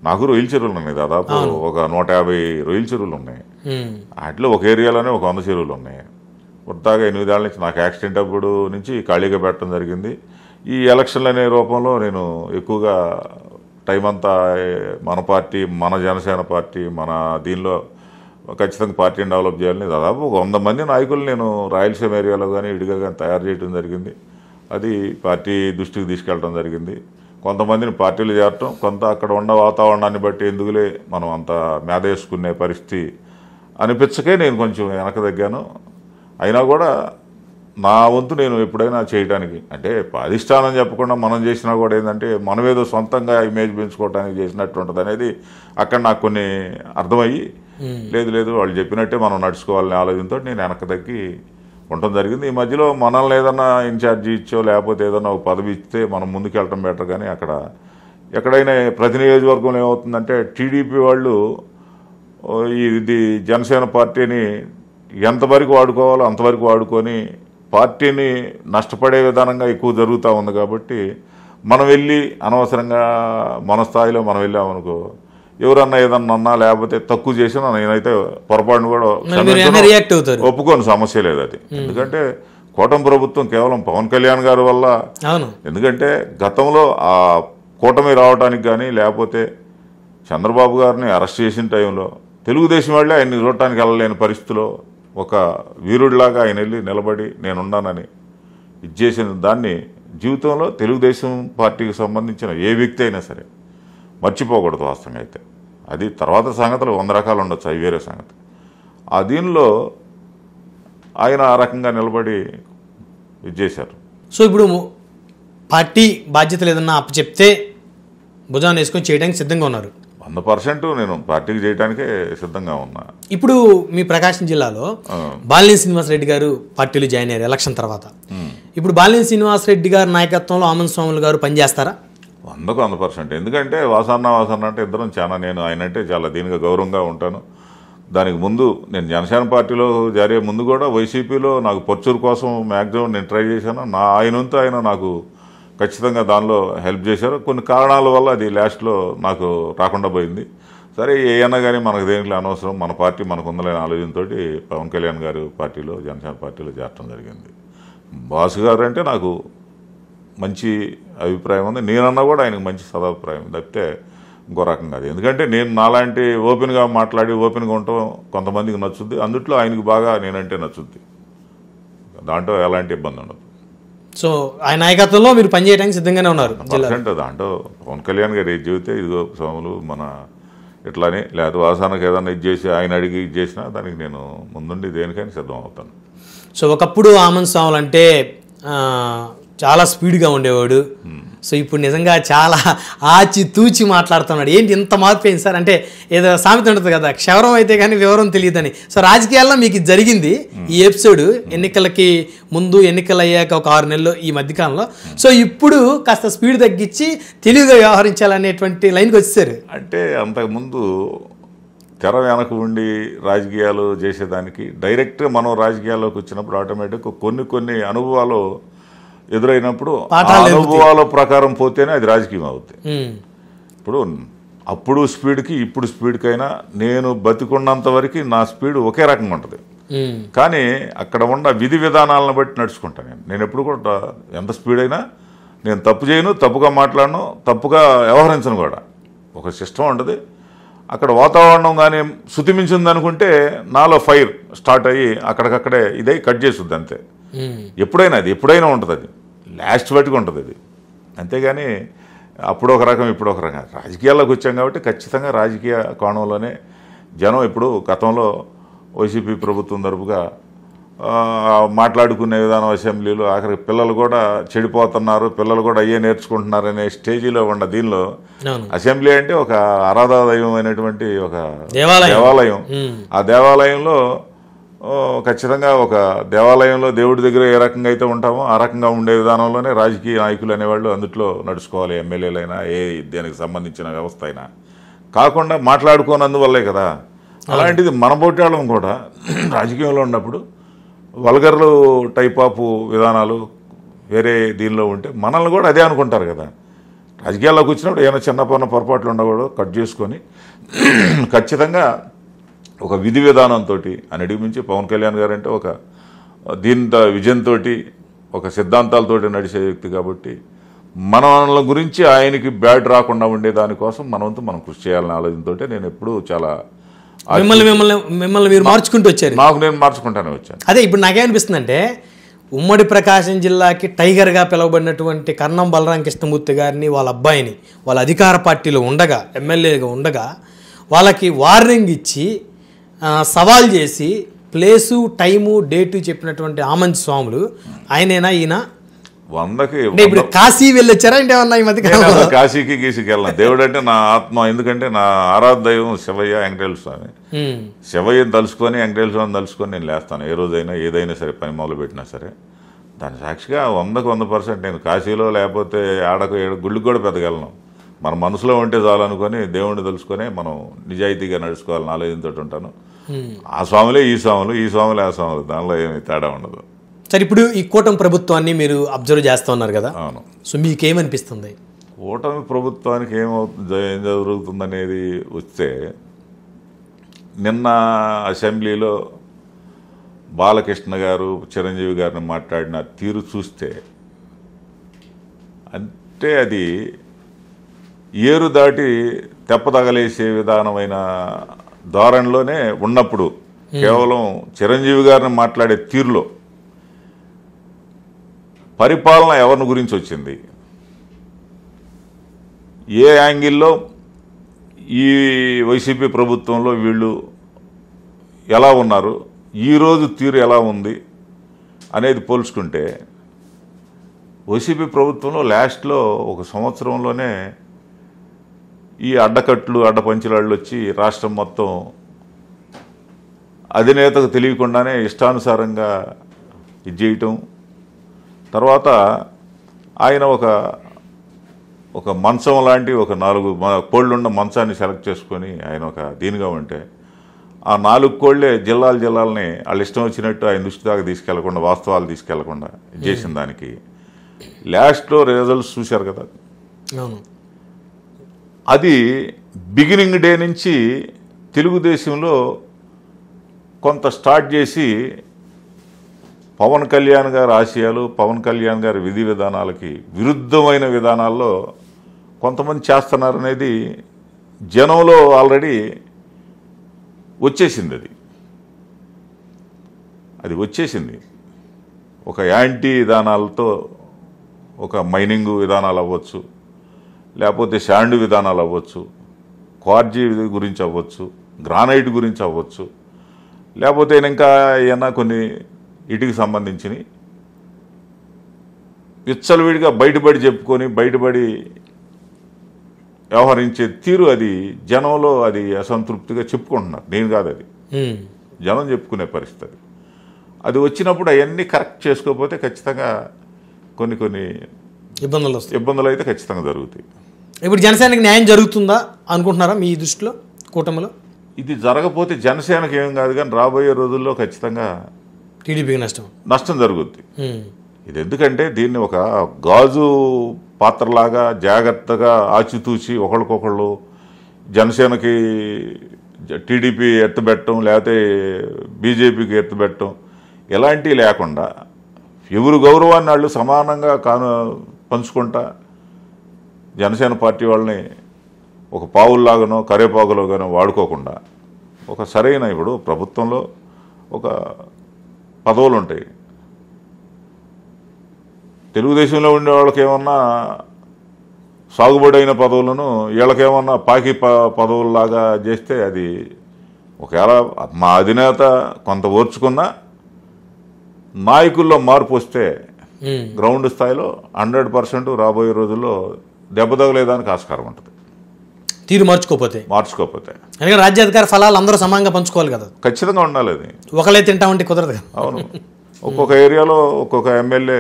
నాకు రొయ్యల చెరువులు ఉన్నాయి, దాదాపు ఒక 150 రొయ్యల చెరువులు ఉన్నాయి. వాటిలో ఒక ఏరియాలోనే ఒక 100 చెరువులు ఉన్నాయి. కొత్తగా 8 ఏళ్ళ నుంచి నాకు యాక్సిడెంట్ అప్పుడు నుంచి ఖాళీగా పెట్టడం జరిగింది. ఈ ఎలక్షన్లు అనే రూపంలో నేను ఎక్కువగా టైం అంతా మన పార్టీ, మన జనసేన పార్టీ, మన దీనిలో ఖచ్చితంగా పార్టీని డెవలప్ చేయాలని దాదాపు 100 మంది నాయకులు నేను రాయలసీమ ఏరియాలో కానీ ఇడిగా కానీ తయారు చేయడం జరిగింది. అది పార్టీ దృష్టికి తీసుకెళ్ళడం జరిగింది. కొంతమందిని పార్టీలు చేరటం, కొంత అక్కడ ఉన్న వాతావరణాన్ని బట్టి ఎందుకులే మనం అంత మేధేసుకునే పరిస్థితి అనిపించకే నేను కొంచెం వెనక తగ్గాను. అయినా కూడా నా వంతు నేను ఎప్పుడైనా చేయడానికి, అంటే అధిష్టానం చెప్పకుండా మనం చేసినా కూడా ఏంటంటే మనం ఏదో సొంతంగా ఇమేజ్ పెంచుకోవడానికి చేసినట్టు ఉంటుంది అనేది అక్కడ నాకు కొన్ని అర్థమయ్యి, లేదు వాళ్ళు చెప్పినట్టే మనం నడుచుకోవాలనే ఆలోచనతో నేను వెనక తగ్గి ఉండటం జరిగింది. ఈ మధ్యలో మనల్ని ఏదన్నా ఇన్ఛార్జి ఇచ్చో లేకపోతే ఏదన్నా ఒక పదవి ఇస్తే మనం ముందుకు వెళ్ళటం బెటర్. కానీ అక్కడ ఎక్కడైనా ప్రతి నియోజకవర్గంలో ఏమవుతుందంటే టీడీపీ వాళ్ళు ఇది జనసేన పార్టీని ఎంతవరకు వాడుకోవాలో అంతవరకు వాడుకొని పార్టీని నష్టపడే విధానంగా ఎక్కువ జరుగుతూ ఉంది. కాబట్టి మనం వెళ్ళి అనవసరంగా మన స్థాయిలో మనం వెళ్ళామనుకో, ఎవరన్నా ఏదన్నా అన్నా లేకపోతే తక్కువ చేసినా నేనైతే పొరపాటును కూడా ఒప్పుకోని సమస్య లేదు అది. ఎందుకంటే కూటమి ప్రభుత్వం కేవలం పవన్ కళ్యాణ్ గారి వల్ల, ఎందుకంటే గతంలో ఆ కూటమి రావడానికి కానీ లేకపోతే చంద్రబాబు గారిని అరెస్ట్ చేసిన టైంలో తెలుగుదేశం వాళ్ళే ఆయన్ని చూడటానికి వెళ్ళలేని పరిస్థితిలో ఒక వీరుడిలాగా ఆయన వెళ్ళి నిలబడి నేనున్నానని ఇది చేసిన దాన్ని జీవితంలో తెలుగుదేశం పార్టీకి సంబంధించిన ఏ వ్యక్తి అయినా సరే మర్చిపోకూడదు. వాస్తవంగా అయితే అది తర్వాత సంగతులు 100 రకాలు ఉండొచ్చు, అవి వేరే సంగతి. ఆ దీనిలో ఆయన ఆ రకంగా నిలబడి ఇది చేశారు. సో ఇప్పుడు పార్టీ బాధ్యతలు ఏదన్నా అప్పచెప్తే భుజాన్ని వేసుకొని చేయడానికి సిద్ధంగా ఉన్నారు? 100% నేను పార్టీకి చేయడానికే సిద్ధంగా ఉన్నా. ఇప్పుడు మీ ప్రకాశం జిల్లాలో బాలినేని శ్రీనివాసరెడ్డి గారు పార్టీలో జాయిన్ అయ్యారు ఎలక్షన్ తర్వాత. ఇప్పుడు బాలినేని శ్రీనివాసరెడ్డి గారి నాయకత్వంలో ఆమంత్ స్వాములు గారు పనిచేస్తారా? 100%. ఎందుకంటే వాసన్న అంటే ఇద్దరం చాలా, నేను ఆయన అంటే చాలా దీనిగా గౌరవంగా ఉంటాను. దానికి ముందు నేను జనసేన పార్టీలో జరిగే ముందు కూడా వైసీపీలో నాకు పర్చూరు కోసం మ్యాక్సిమం నేను ట్రై చేశాను. ఆయనంతా ఆయన నాకు ఖచ్చితంగా దానిలో హెల్ప్ చేశారు. కొన్ని కారణాల వల్ల అది లాస్ట్లో నాకు రాకుండా పోయింది. సరే ఏమన్నా కానీ మనకు దేంట్లో అనవసరం, మన పార్టీ మనకు ఉందలేని ఆలోచనతో పవన్ కళ్యాణ్ గారు పార్టీలో జనసేన పార్టీలో చేరటం జరిగింది. బాసు గారు అంటే నాకు మంచి అభిప్రాయం ఉంది, నేనన్నా కూడా ఆయనకు మంచి సదాభిప్రాయం తప్పితే ఇంకో రకంగా అది. ఎందుకంటే నేను నాలాంటి ఓపెన్గా మాట్లాడి ఓపెన్గా ఉండటం కొంతమందికి నచ్చుద్ది, అందుట్లో ఆయనకు బాగా నేనంటే నచ్చుద్ది, దాంట్లో ఎలాంటి ఇబ్బంది ఉండదు. సో ఆయన నాయకత్వంలో మీరు పనిచేయడానికి సిద్ధంగానే ఉన్నారు? దాంట్లో పవన్ కళ్యాణ్ గారు ఏది చెబితే ఇదిగో స్వాములు మన ఇట్లానే లేకపోతే వాసానికి ఏదన్నా ఇది చేసి ఆయన అడిగి ఇది చేసినా దానికి నేను ముందుండి దేనికైనా సిద్ధం అవుతాను. సో ఒకప్పుడు ఆమంత్ స్వాములు అంటే చాలా స్పీడ్గా ఉండేవాడు, సో ఇప్పుడు నిజంగా చాలా ఆచి తూచి మాట్లాడుతున్నాడు. ఏంటి ఇంత మార్పు అయింది సార్? అంటే ఏదో సామెత ఉంటుంది కదా, క్షవరం అయితే కానీ వివరం తెలియదని. సో రాజకీయాల్లో మీకు ఇది జరిగింది ఈ ఎపిసోడ్, ఎన్నికలకి ముందు ఎన్నికలు అయ్యాక ఒక 6 నెలలు ఈ మధ్యకాలంలో. సో ఇప్పుడు కాస్త స్పీడ్ తగ్గించి తెలివిగా వ్యవహరించాలనేటువంటి లైన్కి వచ్చేసారు. అంటే అంతకుముందు తెర వెనక ఉండి రాజకీయాలు చేసేదానికి డైరెక్ట్గా మనం రాజకీయాల్లోకి వచ్చినప్పుడు ఆటోమేటిక్ కొన్ని అనుభవాలు ఎదురైనప్పుడు ఆ అనుభవాల ప్రకారం పోతేనే అది రాజకీయం అవుతుంది. ఇప్పుడు అప్పుడు స్పీడ్కి ఇప్పుడు స్పీడ్కైనా నేను బతికున్నంత వరకు నా స్పీడ్ ఒకే రకంగా ఉంటుంది. కానీ అక్కడ ఉన్న విధి విధానాలను బట్టి నడుచుకుంటాను. నేను ఎప్పుడు కూడా ఎంత స్పీడ్ అయినా నేను తప్పు చేయను, తప్పుగా మాట్లాడను, తప్పుగా వ్యవహరించను కూడా. ఒక సిస్టమ్ ఉంటుంది. అక్కడ వాతావరణం కానీ శుతిమించింది అనుకుంటే నాలో ఫైర్ స్టార్ట్ అయ్యి అక్కడికక్కడే ఇదై కట్ చేస్తుంది అంతే. ఎప్పుడైనా ఉంటుంది, అది లాస్ట్ బట్టిగా ఉంటుంది అది. అంతేగాని అప్పుడు ఒక రకం ఇప్పుడు ఒక రకం. రాజకీయాల్లోకి వచ్చాం కాబట్టి ఖచ్చితంగా రాజకీయ కోణంలోనే జనం ఇప్పుడు గతంలో వైసీపీ ప్రభుత్వం తరపుగా మాట్లాడుకునే విధానం అసెంబ్లీలో ఆఖరికి పిల్లలు కూడా చెడిపోతున్నారు, పిల్లలు కూడా అయ్యే నేర్చుకుంటున్నారు అనే స్టేజీలో ఉన్న దీనిలో అసెంబ్లీ అంటే ఒక ఆరాధదైవం అయినటువంటి ఒక దేవాలయం. ఆ దేవాలయంలో ఖచ్చితంగా ఒక దేవాలయంలో దేవుడి దగ్గర ఏ రకంగా అయితే ఉంటామో ఆ రకంగా ఉండే విధానంలోనే రాజకీయ నాయకులు అనేవాళ్ళు అందులో నడుచుకోవాలి. ఎమ్మెల్యేలైనా ఏ దానికి సంబంధించిన వ్యవస్థ అయినా కాకుండా మాట్లాడుకోనందువల్లే కదా. అలాంటిది మన పోటాళ్ళం కూడా రాజకీయంలో ఉన్నప్పుడు వల్గర్లు టైప్ ఆఫ్ విధానాలు వేరే దీనిలో ఉంటే మనల్ని కూడా అదే అనుకుంటారు కదా. రాజకీయాల్లోకి వచ్చినప్పుడు ఏమైనా చిన్నపన్న పొరపాట్లు ఉండకూడదు, కట్ చేసుకొని ఖచ్చితంగా ఒక విధి విధానంతో అన్నిటికి మించి పవన్ కళ్యాణ్ గారు అంటే ఒక దీంతో విజయంతో ఒక సిద్ధాంతాలతోటి నడిచే వ్యక్తి కాబట్టి మనల గురించి ఆయనకి బ్యాడ్ రాకుండా ఉండే దానికోసం మనం కృషి చేయాలనే ఆలోచనతో నేను ఎప్పుడూ చాలా మిమ్మల్ని మీరు మార్చుకుంటూ వచ్చారు. నేను మార్చుకుంటానే వచ్చాను. అదే ఇప్పుడు నాకేమనిపిస్తుందంటే ఉమ్మడి ప్రకాశం జిల్లాకి టైగర్గా పిలువబడినటువంటి కర్ణం బలరాం కృష్ణమూర్తి గారిని, వాళ్ళ అబ్బాయిని వాళ్ళ అధికార పార్టీలో ఉండగా ఎమ్మెల్యేగా ఉండగా వాళ్ళకి వార్నింగ్ ఇచ్చి సవాల్ చేసి ప్లేసు టైము డేటు చెప్పినటువంటి ఆమంచి స్వాములు ఆయనేనా ఈయన? 100కి ఇప్పుడు కాశీ వెళ్ళొచ్చారా అంటే ఏమన్నా ఈ మధ్య కాశీకి గీసికి వెళ్ళిన దేవుడు అంటే నా ఆత్మ. ఎందుకంటే నా ఆరాధ దైవం శివయ్య వెంకటేశ్వర స్వామి. శివయ్యని తలుసుకొని వెంకటేశ్వర స్వామిని తలుసుకొని నేను లేస్తాను. ఏ రోజైనా ఏదైనా సరే పని మొదలు పెట్టినా సరే దాని సాక్షిగా 100% నేను కాశీలో లేకపోతే గుళ్ళకి కూడా పెద్దగా వెళ్ళను. మన మనసులో ఉంటే చాలనుకొని దేవుడిని తెలుసుకొని మనం నిజాయితీగా నడుచుకోవాలని ఆలోచనతో ఉంటాను. ఆ స్వాములే ఈ స్వాములే ఆ స్వాములు, దానిలో ఏమి తేడా ఉండదు. సరే, ఇప్పుడు ఈ కూటమి ప్రభుత్వాన్ని మీరు అబ్జర్వ్ చేస్తూ ఉన్నారు కదా. అవును. సో మీకేమనిపిస్తుంది? కూటమి ప్రభుత్వానికి ఏం జరుగుతుందనేది వస్తే నిన్న అసెంబ్లీలో బాలకృష్ణ గారు చిరంజీవి గారిని మాట్లాడిన తీరు చూస్తే అంటే అది ఏరు దాటి తెప్పదగలేసే విధానమైన ధోరణిలోనే ఉన్నప్పుడు కేవలం చిరంజీవి గారిని మాట్లాడే తీరులో పరిపాలన ఎవరిని గురించి వచ్చింది, ఏ యాంగిల్లో ఈ వైసీపీ ప్రభుత్వంలో వీళ్ళు ఎలా ఉన్నారు, ఈరోజు తీరు ఎలా ఉంది అనేది పోల్చుకుంటే వైసీపీ ప్రభుత్వంలో లాస్ట్లో ఒక సంవత్సరంలోనే ఈ అడ్డకట్లు అడ్డపంచులాళ్ళు వచ్చి రాష్ట్రం మొత్తం అధినేతకు తెలియకుండానే ఇష్టానుసారంగా ఇది చేయటం, తర్వాత ఆయన ఒక మంచం లాంటి ఒక 4 కోళ్ళున్న మంచాన్ని సెలెక్ట్ చేసుకొని ఆయన ఒక దీనిగా ఉంటే ఆ 4 కోళ్లే జిల్లాలని వాళ్ళు ఇష్టం వచ్చినట్టు ఆయన దృష్టి దాకా తీసుకెళ్లకుండా, వాస్తవాలు తీసుకెళ్లకుండా చేసిన దానికి లాస్ట్లో రిజల్ట్స్ చూశారు కదా. అది బిగినింగ్ డే నుంచి తెలుగుదేశంలో కొంత స్టార్ట్ చేసి పవన్ కళ్యాణ్ గారి ఆశయాలు, పవన్ కళ్యాణ్ గారి విధి విధానాలకి విరుద్ధమైన విధానాల్లో కొంతమంది చేస్తున్నారనేది జనంలో ఆల్రెడీ వచ్చేసింది. అది వచ్చేసింది. ఒక యాంటీ విధానాలతో ఒక మైనింగ్ విధానాలు అవ్వచ్చు, లేకపోతే శాండ్ విధానాలు అవ్వచ్చు, క్వార్జీ గురించి అవ్వచ్చు, గ్రానైట్ గురించి అవ్వచ్చు, లేకపోతే ఇంకా ఏమన్నా కొన్ని ఇటుకి సంబంధించినవి విచ్చలవిడిగా బయటపడి చెప్పుకొని బయటపడి వ్యవహరించే తీరు అది జనంలో అది అసంతృప్తిగా చెప్పుకుంటున్నారు. నేను కాదు, అది జనం చెప్పుకునే పరిస్థితి. అది వచ్చినప్పుడు అవన్నీ కరెక్ట్ చేసుకోకపోతే ఖచ్చితంగా కొన్ని ఇబ్బందులు అయితే ఖచ్చితంగా జరుగుతాయి. ఇప్పుడు జనసేనకి న్యాయం జరుగుతుందా అనుకుంటున్నారా మీ దృష్టిలో కూటమిలో? ఇది జరగకపోతే జనసేనకి ఏం కాదు, కానీ రాబోయే రోజుల్లో ఖచ్చితంగా టీడీపీకి నష్టం జరుగుద్ది. ఇది ఎందుకంటే దీన్ని ఒక గాజు పాత్రలాగా జాగ్రత్తగా ఆచితూచి ఒకళ్ళకొకళ్ళు జనసేనకి టీడీపీ ఎత్తుబెట్టడం, లేకపోతే బీజేపీకి ఎత్తుబెట్టడం ఇలాంటివి లేకుండా ఎవరు గౌరవాన్ని వాళ్ళు సమానంగా పంచుకుంటా జనసేన పార్టీ వాళ్ళని ఒక పావుల్లాగానో కరేపాకులోగానో వాడుకోకుండా ఒక సరైన, ఇప్పుడు ప్రభుత్వంలో ఒక పదవులు ఉంటాయి. తెలుగుదేశంలో ఉండే వాళ్ళకి ఏమన్నా సాగుబడి అయిన పదవులను వీళ్ళకేమన్నా పాకి పదవుల్లాగా చేస్తే అది ఒకవేళ మా అధినేత కొంత ఓర్చుకున్నా నాయకుల్లో మార్పు వస్తే గ్రౌండ్ స్థాయిలో 100% రాబోయే రోజుల్లో దెబ్బ తగలేదానికి ఆస్కారం ఉంటుంది. తీరు మార్చుకోకపోతే ఎందుకంటే రాజ్యాధికార ఫలాలు అందరూ సమానంగా పంచుకోవాలి కదా. ఖచ్చితంగా ఉండాలి. అది ఒకళ్ళే తింటామంటే కుదరదు కదా. అవును, ఒక్కొక్క ఏరియాలో ఒక్కొక్క ఎమ్మెల్యే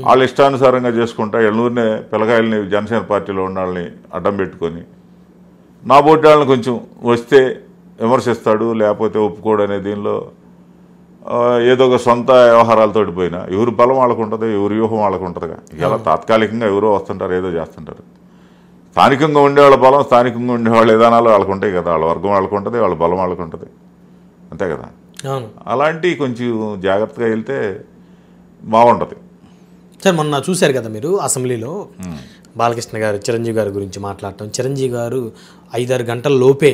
వాళ్ళు ఇష్టానుసారంగా చేసుకుంటా ఎళ్ళూరినే పిల్లకాయలని జనసేన పార్టీలో ఉన్న వాళ్ళని అడ్డం పెట్టుకొని నా బోటి వాళ్ళని కొంచెం వస్తే విమర్శిస్తాడు, లేకపోతే ఒప్పుకోడు అనే దీనిలో ఏదో ఒక సొంత వ్యవహారాలతో పోయినా ఎవరు బలం వాళ్ళకు ఉంటుంది, ఎవరి వ్యూహం వాళ్ళకు ఉంటుందిగా. ఇలా తాత్కాలికంగా ఎవరో వస్తుంటారు, ఏదో చేస్తుంటారు. స్థానికంగా ఉండేవాళ్ళ బలం, స్థానికంగా ఉండేవాళ్ళ విధానాలు వాళ్ళకు ఉంటాయి కదా. వాళ్ళ వర్గం వాళ్ళకు ఉంటుంది, వాళ్ళ బలం వాళ్ళకు ఉంటుంది, అంతే కదా. అలాంటి కొంచెం జాగ్రత్తగా వెళ్తే బాగుంటుంది. సార్ మొన్న చూశారు కదా మీరు అసెంబ్లీలో బాలకృష్ణ గారు చిరంజీవి గారి గురించి మాట్లాడటం, చిరంజీవి గారు 5-6 గంటల లోపే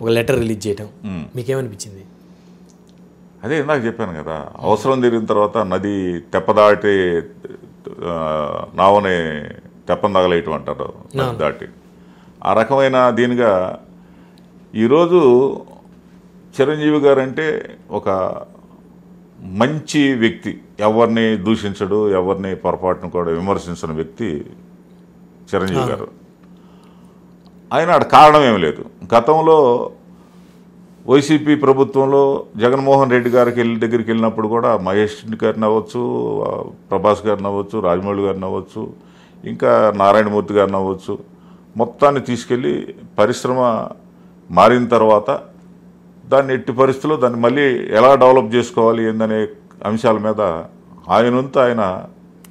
ఒక లెటర్ రిలీజ్ చేయటం, మీకేమనిపించింది? అదే ఇందాక చెప్పాను కదా, అవసరం తిరిగిన తర్వాత నది తెప్పదాటి నావని తెప్పని తగలేయటం అంటారు, నది దాటి. ఆ రకమైన దీనిగా ఈరోజు చిరంజీవి గారు అంటే ఒక మంచి వ్యక్తి, ఎవరిని దూషించడు, ఎవరిని పొరపాటును కూడా విమర్శించిన వ్యక్తి చిరంజీవి గారు. ఆయన ఆడ కారణం ఏమి లేదు. గతంలో వైసీపీ ప్రభుత్వంలో జగన్మోహన్ రెడ్డి గారికి దగ్గరికి వెళ్ళినప్పుడు కూడా మహేష్ గారిని అవ్వచ్చు, ప్రభాస్ గారిని అవ్వచ్చు, రాజమౌళి గారిని అవ్వచ్చు, ఇంకా నారాయణమూర్తి గారిని అవ్వచ్చు, మొత్తాన్ని తీసుకెళ్ళి పరిశ్రమ మారిన తర్వాత దాన్ని ఎట్టి పరిస్థితుల్లో దాన్ని మళ్ళీ ఎలా డెవలప్ చేసుకోవాలి ఏందనే అంశాల మీద ఆయన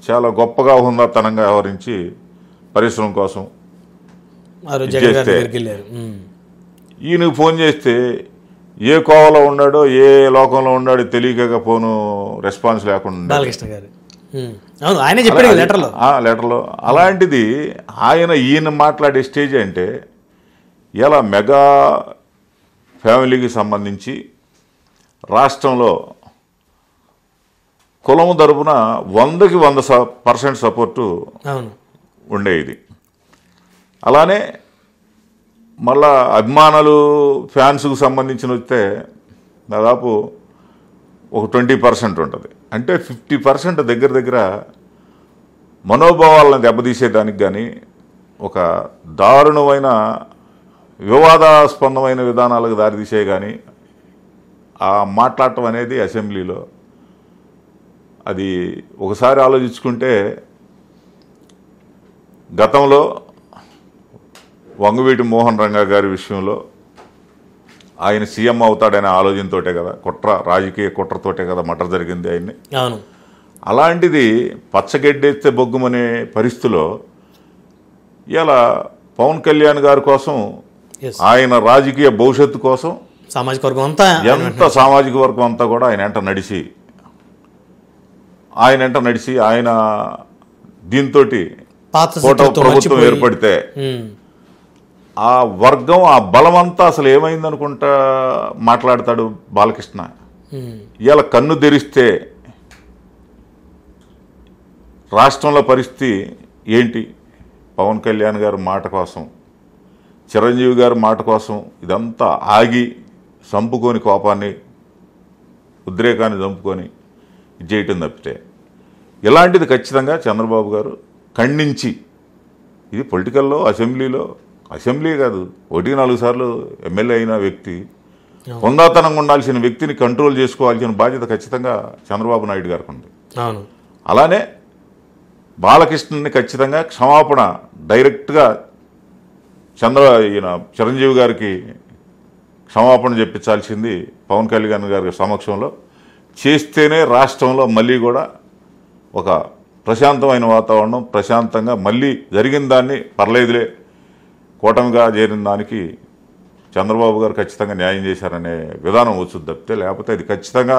చాలా గొప్పగా హుందాతనంగా వ్యవహరించి పరిశ్రమ కోసం చేస్తే ఈయనకు ఫోన్ చేస్తే ఏ కోవలో ఉన్నాడో ఏ లోకంలో ఉన్నాడో తెలియక ఫోను రెస్పాన్స్ లేకుండా లెటర్లో. అలాంటిది ఈయన మాట్లాడే స్టేజ్ అంటే ఇలా మెగా ఫ్యామిలీకి సంబంధించి రాష్ట్రంలో కులం తరపున 100కి 100% సపోర్టు ఉండేది. అలానే మళ్ళా అభిమానులు ఫ్యాన్స్కు సంబంధించిన వస్తే దాదాపు ఒక 20% ఉంటుంది. అంటే 50% దగ్గర మనోభావాలను దెబ్బతీసేదానికి కానీ ఒక దారుణమైన వివాదాస్పందమైన విధానాలకు దారితీసే కానీ ఆ మాట్లాడటం అనేది అసెంబ్లీలో అది ఒకసారి ఆలోచించుకుంటే గతంలో వంగవీటి మోహన్ రంగా గారి విషయంలో ఆయన సీఎం అవుతాడనే ఆలోచనతోటే కదా, రాజకీయ కుట్రతోటే కదా మటర్ జరిగింది ఆయన్ని. అలాంటిది పచ్చగడ్డేస్తే బొగ్గుమనే పరిస్థితిలో ఇలా పవన్ కళ్యాణ్ గారి కోసం, ఆయన రాజకీయ భవిష్యత్తు కోసం సామాజిక వర్గం అంతా, ఎంత సామాజిక వర్గం అంతా కూడా ఆయన వెంట నడిచి ఆయన దీంతో ప్రభుత్వం ఏర్పడితే ఆ వర్గం ఆ బలమంతా అసలు ఏమైందనుకుంటా మాట్లాడతాడు బాలకృష్ణ. ఇలా కన్ను తెరిస్తే రాష్ట్రంలో పరిస్థితి ఏంటి? పవన్ కళ్యాణ్ గారి మాట కోసం, చిరంజీవి గారి మాట కోసం ఇదంతా ఆగి చంపుకొని, కోపాన్ని ఉద్రేకాన్ని చంపుకొని చేయటం తప్పితే ఇలాంటిది ఖచ్చితంగా చంద్రబాబు గారు ఖండించి, ఇది పొలిటికల్లో అసెంబ్లీ కాదు, 1-4 సార్లు ఎమ్మెల్యే అయిన వ్యక్తి, హుందాతనంగా ఉండాల్సిన వ్యక్తిని కంట్రోల్ చేసుకోవాల్సిన బాధ్యత ఖచ్చితంగా చంద్రబాబు నాయుడు గారికి ఉంది. అవును. అలానే బాలకృష్ణని ఖచ్చితంగా క్షమాపణ డైరెక్ట్గా చిరంజీవి గారికి క్షమాపణ చెప్పించాల్సింది పవన్ కళ్యాణ్ గారి సమక్షంలో చేస్తేనే రాష్ట్రంలో మళ్ళీ కూడా ఒక ప్రశాంతమైన వాతావరణం, ప్రశాంతంగా మళ్ళీ జరిగిన దాన్ని పర్లేదులే కూటమిగా చేరిన దానికి చంద్రబాబు గారు ఖచ్చితంగా న్యాయం చేశారనే విధానం వచ్చుద్ది తప్పితే, లేకపోతే అది ఖచ్చితంగా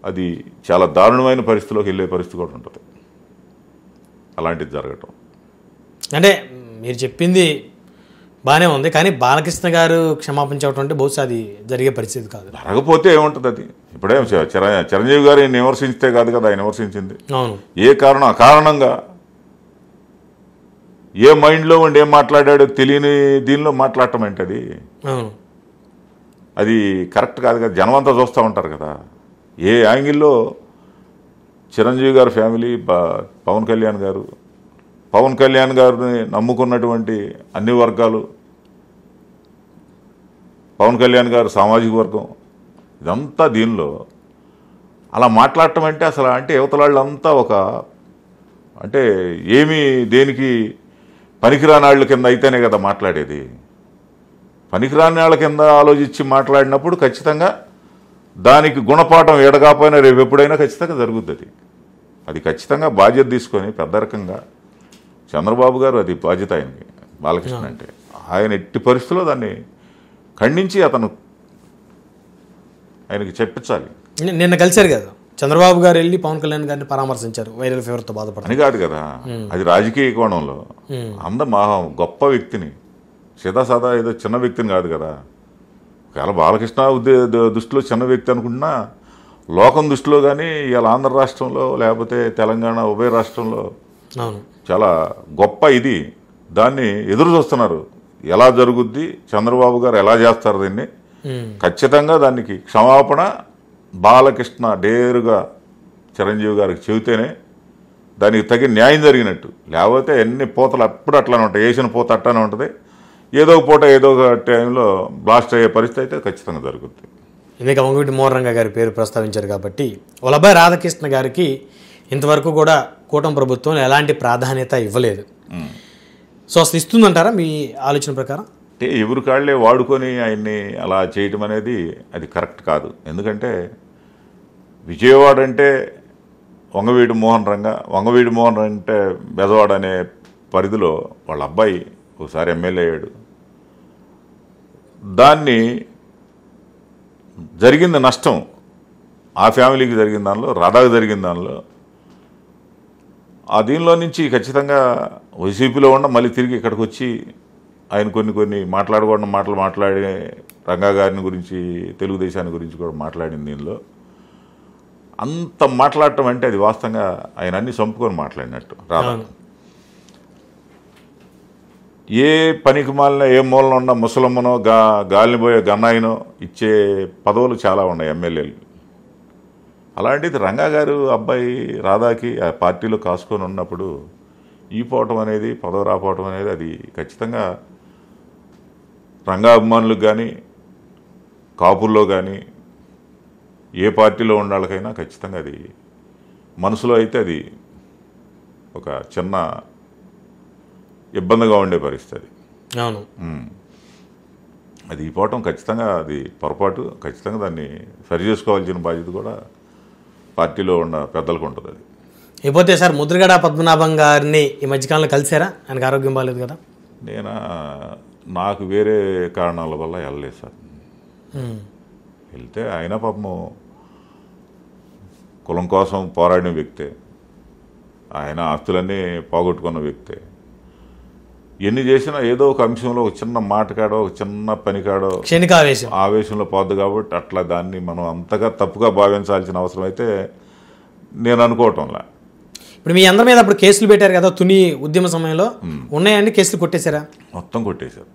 అది చాలా దారుణమైన పరిస్థితిలోకి వెళ్ళే పరిస్థితి కూడా ఉంటుంది అలాంటిది జరగటం. అంటే మీరు చెప్పింది బాగానే ఉంది, కానీ బాలకృష్ణ గారు క్షమాపణ చెప్పడం అంటే బహుశా అది జరిగే పరిస్థితి కాదు. జరగకపోతే ఏముంటుంది? అది ఇప్పుడేం చిరంజీవి గారు ఆయన విమర్శించితే కాదు కదా ఆయన విమర్శించింది. అవును. ఏ అకారణంగా ఏ మైండ్లో ఉండి ఏం మాట్లాడాడో తెలియని దీనిలో మాట్లాడటం ఏంటది? అవును. అది కరెక్ట్ కాదు కదా. జనమంతా చూస్తూ ఉంటారు కదా ఏ యాంగిల్లో చిరంజీవి గారి ఫ్యామిలీ, పవన్ కళ్యాణ్ గారిని నమ్ముకున్నటువంటి అన్ని వర్గాలు, పవన్ కళ్యాణ్ గారు సామాజిక వర్గం, ఇదంతా దీనిలో అలా మాట్లాడటం అంటే అసలు అంటే యువతలాళ్ళంతా అంటే ఏమీ దేనికి పనికిరాని వాళ్ళ కింద అయితేనే కదా మాట్లాడేది. పనికిరాని వాళ్ళ కింద ఆలోచించి మాట్లాడినప్పుడు ఖచ్చితంగా దానికి గుణపాఠం ఎడగాపోయినా రేపు ఎప్పుడైనా ఖచ్చితంగా జరుగుతుంది. అది ఖచ్చితంగా బాధ్యత తీసుకొని పెద్ద రకంగా చంద్రబాబు గారు, అది బాధ్యత ఆయనకి. బాలకృష్ణ అంటే ఆయన ఎట్టి పరిస్థితుల్లో దాన్ని ఖండించి ఆయనకి చెప్పించాలి. నిన్న కలిశారు కదా చంద్రబాబు గారు, వెళ్ళి పవన్ కళ్యాణ్ గారిని పరామర్శించారు వైరల్ ఫీవర్తో బాధపడని కాదు కదా, అది రాజకీయ కోణంలో గొప్ప వ్యక్తిని, సదా ఏదో చిన్న వ్యక్తిని కాదు కదా. ఒకవేళ బాలకృష్ణ దృష్టిలో చిన్న వ్యక్తి అనుకుంటున్నా, లోకం దృష్టిలో కానీ ఇవాళ ఆంధ్ర రాష్ట్రంలో లేకపోతే తెలంగాణ ఉభయ రాష్ట్రంలో చాలా గొప్ప ఇది. దాన్ని ఎదురు చూస్తున్నారు, ఎలా జరుగుద్ది, చంద్రబాబు గారు ఎలా చేస్తారు దీన్ని. ఖచ్చితంగా దానికి క్షమాపణ బాలకృష్ణ డేరుగా చిరంజీవి గారికి చెబితేనే దానికి తగిన న్యాయం జరిగినట్టు. లేకపోతే ఎన్ని పూతలు అప్పుడు అట్లానే ఉంటాయి, వేసిన పూత అట్లానే ఉంటుంది. ఏదో ఒక పూట ఏదో ఒక టైంలో బ్లాస్ట్ అయ్యే పరిస్థితి అయితే ఖచ్చితంగా జరుగుతుంది. ఇక వంగవీటి మోహన్ గారి పేరు ప్రస్తావించారు కాబట్టి, వల్లభాయ్ రాధాకృష్ణ గారికి ఇంతవరకు కూడా కూటమి ప్రభుత్వం ఎలాంటి ప్రాధాన్యత ఇవ్వలేదు. సో అసలు ఇస్తుందంటారా మీ ఆలోచన ప్రకారం? అంటే ఎవరి కాళ్లే వాడుకొని ఆయన్ని అలా చేయటం అనేది అది కరెక్ట్ కాదు. ఎందుకంటే విజయవాడ అంటే వంగవీటి మోహన్ అంటే బెజవాడ అనే పరిధిలో వాళ్ళ అబ్బాయి ఒకసారి ఎమ్మెల్యే అయ్యాడు. దాన్ని జరిగిన నష్టం ఆ ఫ్యామిలీకి జరిగిన దానిలో, రాధాకు జరిగిన దానిలో, ఆ దీనిలో నుంచి ఖచ్చితంగా వైసీపీలో ఉన్న మళ్ళీ తిరిగి ఇక్కడికి వచ్చి ఆయన కొన్ని మాట్లాడి రంగా గారిని గురించి, తెలుగుదేశాన్ని గురించి కూడా మాట్లాడిన దీనిలో అంత మాట్లాడటం అంటే అది వాస్తవంగా ఆయన అన్ని చంపుకొని మాట్లాడినట్టు. రాధా ఏ పనికి మాలిన ఏ మూలన ఉన్న ముసలమ్మనో గాలిని పోయే గన్నాయినో ఇచ్చే పదవులు చాలా ఉన్నాయి ఎమ్మెల్యేలు. అలాంటిది రంగా గారు అబ్బాయి రాధాకి ఆ పార్టీలో కాసుకొని ఉన్నప్పుడు ఈ పోవటం అనేది, పదవి రాపోవటం అనేది అది ఖచ్చితంగా రంగా అభిమానులకు కానీ, కాపుల్లో కానీ, ఏ పార్టీలో ఉన్న వాళ్ళకైనా ఖచ్చితంగా అది మనసులో అయితే అది ఒక చిన్న ఇబ్బందిగా ఉండే పరిస్థితి. అవును. అది ఈ పోవటం ఖచ్చితంగా అది పొరపాటు. ఖచ్చితంగా దాన్ని సరి చేసుకోవాల్సిన బాధ్యత కూడా పార్టీలో ఉన్న పెద్దలకు ఉంటుంది. అది ఇకపోతే సార్, ముద్రగడ పద్మనాభం గారిని ఈ మధ్యకాలంలో కలిసారా? ఆయనకు ఆరోగ్యం బాగాలేదు కదా. నాకు వేరే కారణాల వల్ల వెళ్ళలేదు సార్. వెళ్తే ఆయన పాపము కులం కోసం పోరాడిన వ్యక్తే, ఆయన ఆస్తులన్నీ పోగొట్టుకున్న వ్యక్తే. ఎన్ని చేసినా ఏదో ఒక అంశంలో ఒక చిన్న మాట కాడో, ఒక చిన్న పని కాడో క్షణిక ఆవేశంలో పోద్దు. కాబట్టి అట్లా దాన్ని మనం అంతగా తప్పుగా భావించాల్సిన అవసరం అయితే నేను అనుకోవటంలా. ఇప్పుడు మీ అందరి మీద అప్పుడు కేసులు పెట్టారు కదా తుని ఉద్యమ సమయంలో, ఉన్నాయండి కేసులు? కొట్టేశారా? మొత్తం కొట్టేశారు.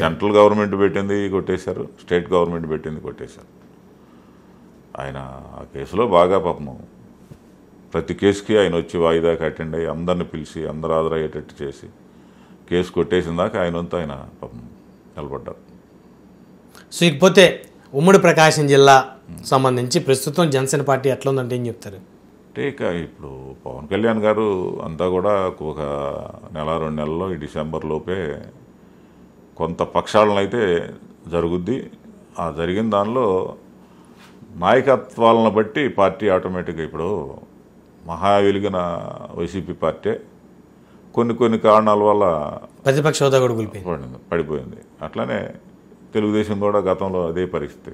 సెంట్రల్ గవర్నమెంట్ పెట్టింది కొట్టేశారు, స్టేట్ గవర్నమెంట్ పెట్టింది కొట్టేశారు. ఆయన ఆ కేసులో బాగా పాపము ప్రతి కేసుకి ఆయన వచ్చి వాయిదాకి అటెండ్ అయ్యి అందరిని పిలిచి అందరూ హాజరయ్యేటట్టు చేసి కేసు కొట్టేసిన దాకా ఆయన వంతు ఆయన పాపం నిలబడ్డారు. సో ఇకపోతే ఉమ్మడి ప్రకాశం జిల్లా సంబంధించి ప్రస్తుతం జనసేన పార్టీ ఎట్లా ఉందంటే ఏం చెప్తారు? అంటే ఇక ఇప్పుడు పవన్ కళ్యాణ్ గారు అంతా కూడా ఒక నెల 2 నెలల్లో ఈ డిసెంబర్ లోపే కొంత ప్రక్షాళన అయితే జరుగుద్ది. ఆ జరిగిన దానిలో నాయకత్వాలను బట్టి పార్టీ ఆటోమేటిక్గా ఇప్పుడు మహా వెలిగిన వైసీపీ పార్టీ కొన్ని కారణాల వల్ల ప్రతిపక్ష హోదా కూడా పడిపోయింది. అట్లానే తెలుగుదేశం కూడా గతంలో అదే పరిస్థితి.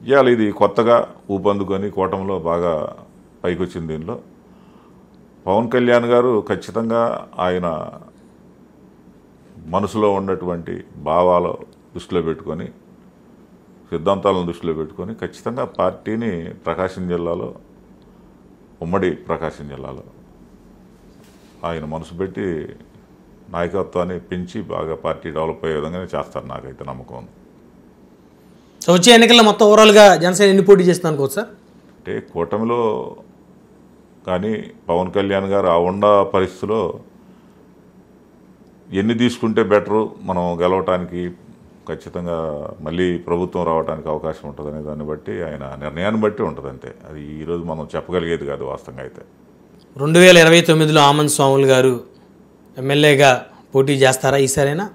ఇవాళ ఇది కొత్తగా ఊపందుకొని కూటమిలో బాగా పైకి వచ్చింది. దీనిలో పవన్ కళ్యాణ్ గారు ఖచ్చితంగా ఆయన మనసులో ఉన్నటువంటి భావాలు దృష్టిలో పెట్టుకొని సిద్ధాంతాలను దృష్టిలో పెట్టుకొని ఖచ్చితంగా పార్టీని ప్రకాశం జిల్లాలో ఉమ్మడి ప్రకాశం జిల్లాలో ఆయన మనసు పెట్టి నాయకత్వాన్ని పెంచి బాగా పార్టీ డెవలప్ అయ్యే విధంగానే చేస్తారు. నాకైతే నమ్మకం ఉంది. సో వచ్చే ఎన్నికల్లో మొత్తం ఓవరాల్గా జనసేన ఎన్ని పోటీ చేస్తుంది అనుకోవచ్చు సార్? అంటే కూటమిలో కానీ పవన్ కళ్యాణ్ గారు ఆ ఉన్న పరిస్థితిలో ఎన్ని తీసుకుంటే బెటరు మనం గెలవటానికి, ఖచ్చితంగా మళ్ళీ ప్రభుత్వం రావడానికి అవకాశం ఉంటుంది అనే దాన్ని బట్టి ఆయన నిర్ణయాన్ని బట్టి ఉంటుంది. అంతే, అది ఈరోజు మనం చెప్పగలిగేది కాదు వాస్తవంగా. అయితే 2029లో ఆమంత్ స్వాములు గారు ఎమ్మెల్యేగా పోటీ చేస్తారా ఈసారైనా?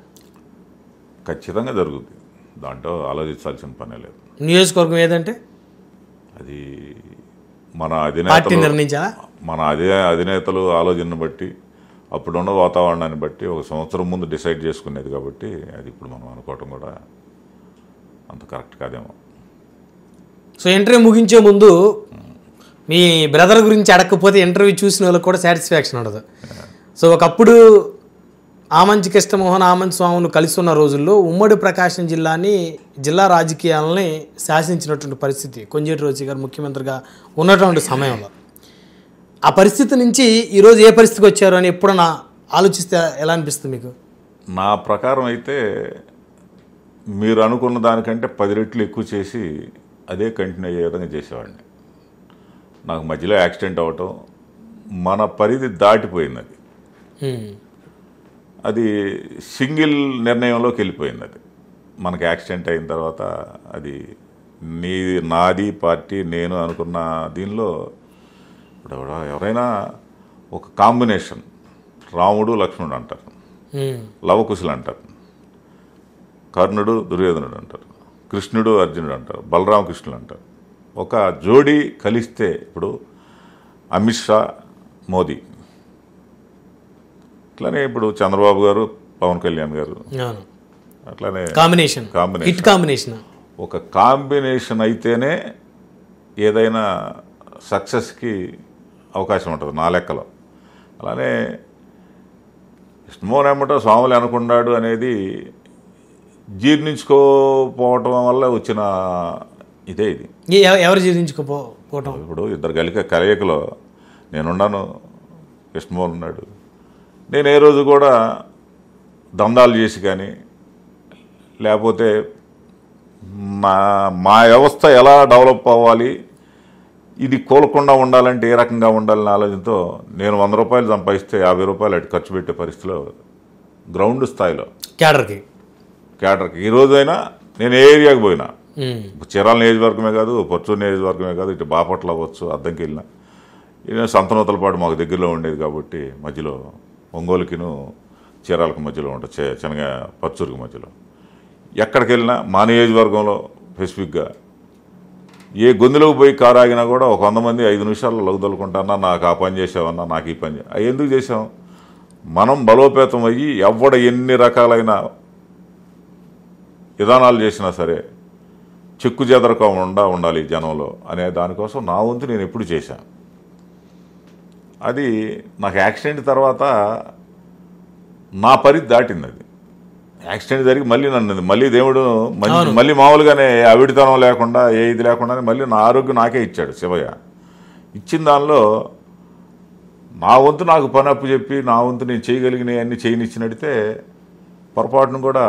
ఖచ్చితంగా జరుగుద్ది, దాంట్లో ఆలోచించాల్సిన పనే లేదు. నియోజకవర్గం ఏదంటే అది మన అధినేతలు నిర్ణయించాలా? మన అధినేతలు ఆలోచనను బట్టి అప్పుడున్న వాతావరణాన్ని బట్టి 1 సంవత్సరం ముందు డిసైడ్ చేసుకునేది కాబట్టి అది ఇప్పుడు మనం అనుకోవటం కూడా అంత కరెక్ట్ కాదేమో. సో ఇంటర్వ్యూ ముగించే ముందు మీ బ్రదర్ గురించి అడగకపోతే ఇంటర్వ్యూ చూసిన వాళ్ళకి కూడా సాటిస్ఫాక్షన్ ఉండదు. సో ఒకప్పుడు ఆమంచి కృష్ణమోహన్, ఆమంచి స్వాములు కలిసి ఉన్న రోజుల్లో ఉమ్మడి ప్రకాశం జిల్లా రాజకీయాలని శాసించినటువంటి పరిస్థితి కొంజేటి రోసి గారు ముఖ్యమంత్రిగా ఉన్నటువంటి సమయంలో. ఆ పరిస్థితి నుంచి ఈరోజు ఏ పరిస్థితికి వచ్చారు అని ఎప్పుడన్నా ఆలోచిస్తే ఎలా అనిపిస్తుంది మీకు? నా ప్రకారం అయితే మీరు అనుకున్న దానికంటే 10 రెట్లు ఎక్కువ చేసి అదే కంటిన్యూ అయ్యే విధంగా చేసేవాడిని. నాకు మధ్యలో యాక్సిడెంట్ అవ్వటం మన పరిధి దాటిపోయింది. అది సింగిల్ నిర్ణయంలోకి వెళ్ళిపోయింది. అది మనకి యాక్సిడెంట్ అయిన తర్వాత అది నాది పార్టీ నేను అనుకున్న దీనిలో ఇప్పుడు ఎవరైనా ఒక కాంబినేషన్, రాముడు లక్ష్మణుడు అంటారు, లవకుశులు అంటారు, కర్ణుడు దుర్యోధనుడు అంటారు, కృష్ణుడు అర్జునుడు అంటారు, బలరామకృష్ణుడు అంటారు. ఒక జోడీ కలిస్తే ఇప్పుడు అమిత్ షా మోదీ, అట్లానే ఇప్పుడు చంద్రబాబు గారు పవన్ కళ్యాణ్ గారు, అట్లానే కాంబినేషన్ ఒక కాంబినేషన్ అయితేనే ఏదైనా సక్సెస్కి అవకాశం ఉంటుంది నా లెక్కలో. అలానే కృష్ణమోహన్ ఏమంటో స్వాములు అనుకున్నాడు అనేది జీర్ణించుకోపోవటం వల్ల వచ్చిన ఇదే. ఇది ఎవరు జీర్ణించుకోపోవటం? ఇప్పుడు ఇద్దరు కలయికలో నేనున్నాను, కృష్ణమోహన్ ఉన్నాడు. నేను ఏ రోజు కూడా దందాలు చేసి కానీ లేకపోతే మా వ్యవస్థ ఎలా డెవలప్ అవ్వాలి, ఇది కోలకుండా ఉండాలంటే ఏ రకంగా ఉండాలనే ఆలోచనతో నేను 100 రూపాయలు సంపాదిస్తే 50 రూపాయలు అటు ఖర్చు పెట్టే పరిస్థితిలో గ్రౌండ్ స్థాయిలో క్యాడర్కి ఈ రోజైనా నేను ఏ ఏరియాకి పోయినా, చీరాల నియోజకవర్గమే కాదు, పర్చూరు నియోజకవర్గమే కాదు, ఇటు బాపట్ల అవ్వచ్చు, అద్దంకి వెళ్ళినా సంతనూతలపాటు మాకు దగ్గరలో ఉండేది కాబట్టి మధ్యలో ఒంగోలుకిను చీరాలకు మధ్యలో ఉంటుంది, పర్చూరుకి మధ్యలో. ఎక్కడికి వెళ్ళినా మా నియోజకవర్గంలో స్పెసిఫిక్గా ఏ గొంతులోకి పోయి కారు ఆగినా కూడా ఒక 100 మంది 5 నిమిషాల్లో లగుదలుకుంటానా, నాకు ఆ పని చేసావన్నా, నాకు ఈ పని అవి ఎందుకు చేసాం? మనం బలోపేతం అయ్యి ఎన్ని రకాలైన విధానాలు చేసినా సరే చెక్కు చెదరకుండా ఉండాలి జనంలో అనే దానికోసం నా వంతు నేను ఎప్పుడు చేశాను. అది నాకు యాక్సిడెంట్ తర్వాత నా పరిధి దాటింది. అది యాక్సిడెంట్ జరిగి మళ్ళీ దేవుడు మళ్ళీ మామూలుగానే అవిడితనం లేకుండా ఇది లేకుండానే మళ్ళీ నా ఆరోగ్యం నాకే ఇచ్చాడు శివయ్య. ఇచ్చిన దానిలో నా వంతు నాకు పని అప్పు చెప్పి నా వంతు నేను చేయగలిగినవి అన్నీ చేయనిచ్చినడితే పొరపాటును కూడా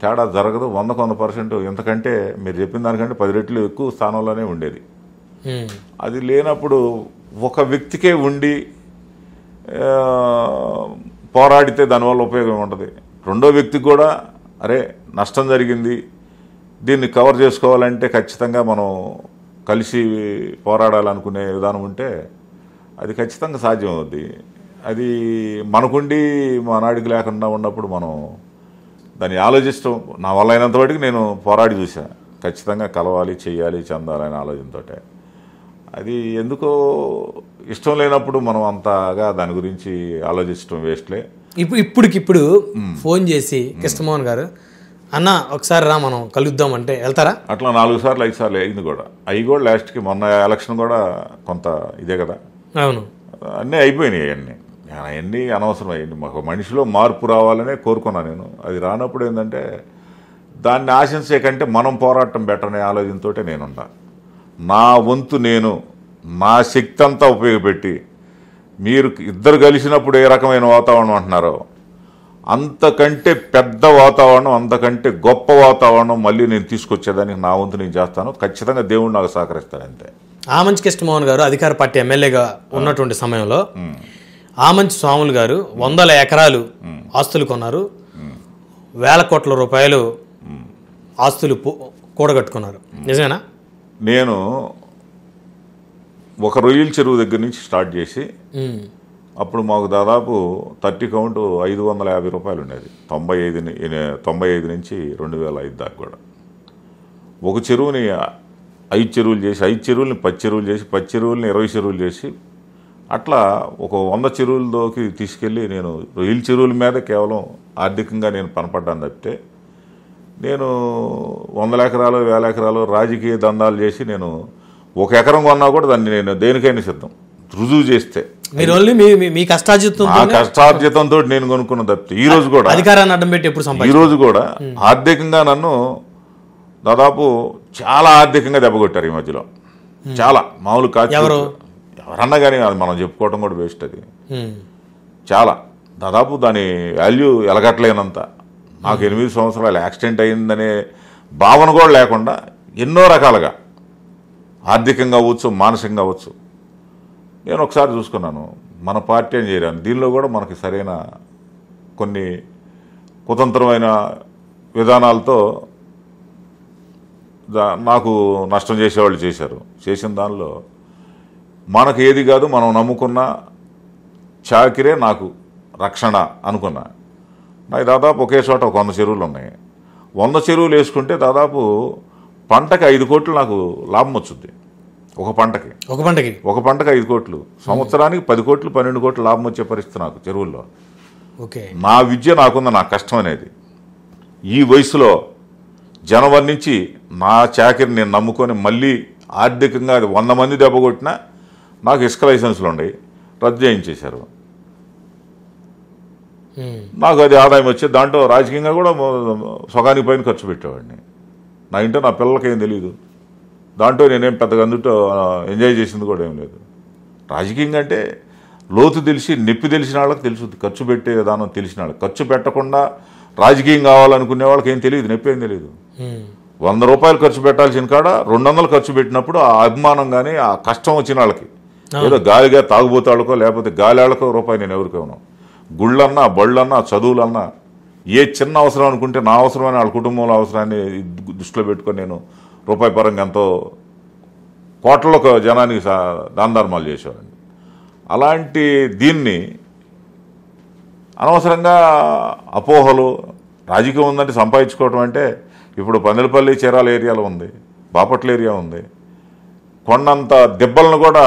తేడా జరగదు. 100% ఎంతకంటే మీరు చెప్పిన దానికంటే 10 రెట్లు ఎక్కువ స్థానంలోనే ఉండేది. అది లేనప్పుడు ఒక వ్యక్తికే ఉండి పోరాడితే దానివల్ల ఉపయోగం ఉండదు. రెండో వ్యక్తికి కూడా అరే నష్టం జరిగింది, దీన్ని కవర్ చేసుకోవాలంటే ఖచ్చితంగా మనం కలిసి పోరాడాలనుకునే విధానం ఉంటే అది ఖచ్చితంగా సాధ్యం అవుద్ది. అది మనకుండి నాడికి లేకుండా ఉన్నప్పుడు మనం దాన్ని ఆలోచిస్తాం. నా వల్ల అయినంత వాటికి నేను పోరాడి చూసా, ఖచ్చితంగా కలవాలి, చెయ్యాలి, చెందాలని ఆలోచనతోటే. అది ఎందుకో ఇష్టం లేనప్పుడు మనం అంతగా దాని గురించి ఆలోచించడం వేస్ట్లే. ఇప్పటికిప్పుడు ఫోన్ చేసి కృష్ణమోహన్ గారు అన్న ఒకసారి రా మనం కలుద్దాం అంటే వెళ్తారా? అట్లా 4 సార్లు 5 సార్లు అయింది కూడా. అవి కూడా లాస్ట్కి మొన్న ఎలక్షన్ కూడా కొంత ఇదే కదా. అవును, అన్నీ అయిపోయినాయి. అవన్నీ అనవసరం. అయ్యింది ఒక మనిషిలో మార్పు రావాలనే కోరుకున్నాను నేను. అది రానప్పుడు ఏంటంటే దాన్ని ఆశించే కంటే మనం పోరాటం బెటర్ అనే ఆలోచనతో నేనుంటా. నా వంతు నేను నా శక్తి అంతా ఉపయోగపెట్టి మీరు ఇద్దరు కలిసినప్పుడు ఏ రకమైన వాతావరణం అంటున్నారో అంతకంటే పెద్ద వాతావరణం, అంతకంటే గొప్ప వాతావరణం మళ్ళీ నేను తీసుకొచ్చేదానికి నా వంతు నేను చేస్తాను. ఖచ్చితంగా దేవుడు నాకు సహకరిస్తాను అంతే. ఆమంచి కృష్ణమోహన్ గారు అధికార పార్టీ ఎమ్మెల్యేగా ఉన్నటువంటి సమయంలో ఆమంచి స్వాములు గారు 100 ఎకరాలు ఆస్తులు కొన్నారు, వేల కోట్ల రూపాయలు ఆస్తులు కూడగట్టుకున్నారు. నిజమేనా? నేను ఒక రొయ్యల చెరువు దగ్గర నుంచి స్టార్ట్ చేసి అప్పుడు మాకు దాదాపు 30 కౌంట్ 550 రూపాయలు ఉండేది. 95 నుంచి 2005 దాకా కూడా. ఒక చెరువుని 5 చెరువులు చేసి, 5 చెరువుల్ని 10 చెరువులు చేసి, 10 చెరువుల్ని 20 చెరువులు చేసి అట్లా ఒక 100 చెరువులలోకి తీసుకెళ్ళి నేను రొయ్యల చెరువుల మీద కేవలం ఆర్థికంగా నేను పనపడ్డాను తప్పితే నేను 100 ఎకరాలు 1000 ఎకరాలు రాజకీయ దందాలు చేసి నేను 1 ఎకరం కొన్నా కూడా దాన్ని నేను దేనికైనా సిద్ధం రుజువు చేస్తే. మీరు మీ కష్టార్జితంతో నేను కొనుక్కున్న తప్పితే ఈ రోజు కూడా అధికారాన్ని అడ్డం పెట్టి ఎప్పుడు ఈ రోజు కూడా ఆర్థికంగా నన్ను దాదాపు చాలా ఆర్థికంగా దెబ్బకొట్టారు ఈ మధ్యలో. చాలా మామూలు కాదు, ఎవరన్నా కానీ అది మనం చెప్పుకోవటం కూడా వేస్ట్. అది చాలా దాదాపు దాని వాల్యూ ఎలగట్లేనంత. నాకు 8 సంవత్సరాలు యాక్సిడెంట్ అయిందనే భావన కూడా లేకుండా ఎన్నో రకాలుగా ఆర్థికంగా అవ్వచ్చు, మానసికంగా అవ్వచ్చు. నేను ఒకసారి చూసుకున్నాను మన పార్టీ అని చేయరాను. దీనిలో కూడా మనకి సరైన కొన్ని కుతంత్రమైన విధానాలతో నాకు నష్టం చేసేవాళ్ళు చేశారు. చేసిన దానిలో మనకు ఏది కాదు, మనం నమ్ముకున్న చాకిరే నాకు రక్షణ అనుకున్నా. నాకు దాదాపు ఒకే చోట 100 చెరువులు ఉన్నాయి. 100 చెరువులు వేసుకుంటే దాదాపు పంటకి 5 కోట్లు నాకు లాభం వచ్చుద్ది. ఒక పంటకి 5 కోట్లు, సంవత్సరానికి 10 కోట్లు 12 కోట్లు లాభం వచ్చే పరిస్థితి నాకు చెరువుల్లో. నా విద్య నాకుంది, నా కష్టం అనేది. ఈ వయసులో జనవరి నుంచి నా చాకిరి నేను నమ్ముకొని మళ్ళీ ఆర్థికంగా అది 100 మంది దెబ్బ కొట్టినా నాకు ఇసుక లైసెన్సులు ఉన్నాయి, రద్దు చేయించేశారు. నాకు అది ఆదాయం వచ్చేది. దాంట్లో రాజకీయంగా కూడా సగానికి పైన ఖర్చు పెట్టేవాడిని. నా ఇంట్లో నా పిల్లలకి ఏం తెలియదు. దాంట్లో నేనేం పెద్దగా అందుతో ఎంజాయ్ చేసింది కూడా ఏం లేదు. రాజకీయంగా అంటే లోతు తెలిసి నొప్పి తెలిసిన వాళ్ళకి తెలుసుద్ది, ఖర్చు పెట్టే విధానం తెలిసిన వాళ్ళకి. ఖర్చు పెట్టకుండా రాజకీయం కావాలనుకునే వాళ్ళకి ఏం తెలియదు, నొప్పి ఏం తెలియదు. 100 రూపాయలు ఖర్చు పెట్టాల్సిన కాడ 200 ఖర్చు పెట్టినప్పుడు ఆ అభిమానం కానీ ఆ కష్టం వచ్చిన వాళ్ళకి, ఏదో గాలిగా తాగుబోతాళ్ళకో లేకపోతే గాలిళ్ళకో రూపాయి నేను ఎవరికి ఇవ్వను. గుళ్ళన్నా, బళ్ళన్నా, చదువులన్నా ఏ చిన్న అవసరం అనుకుంటే నా అవసరమైన వాళ్ళ కుటుంబంలో అవసరాన్ని దృష్టిలో పెట్టుకొని నేను రూపాయి పరంగా ఎంతో కోట్లలో జనానికి దాన ధర్మాలు చేసేవాడిని. అలాంటి దీన్ని అనవసరంగా అపోహలు, రాజకీయం ఉందంటే సంపాదించుకోవటం అంటే ఇప్పుడు పందిలపల్లి చీరాల ఏరియాలో ఉంది, బాపట్ల ఏరియా ఉంది. కొండంత దెబ్బలను కూడా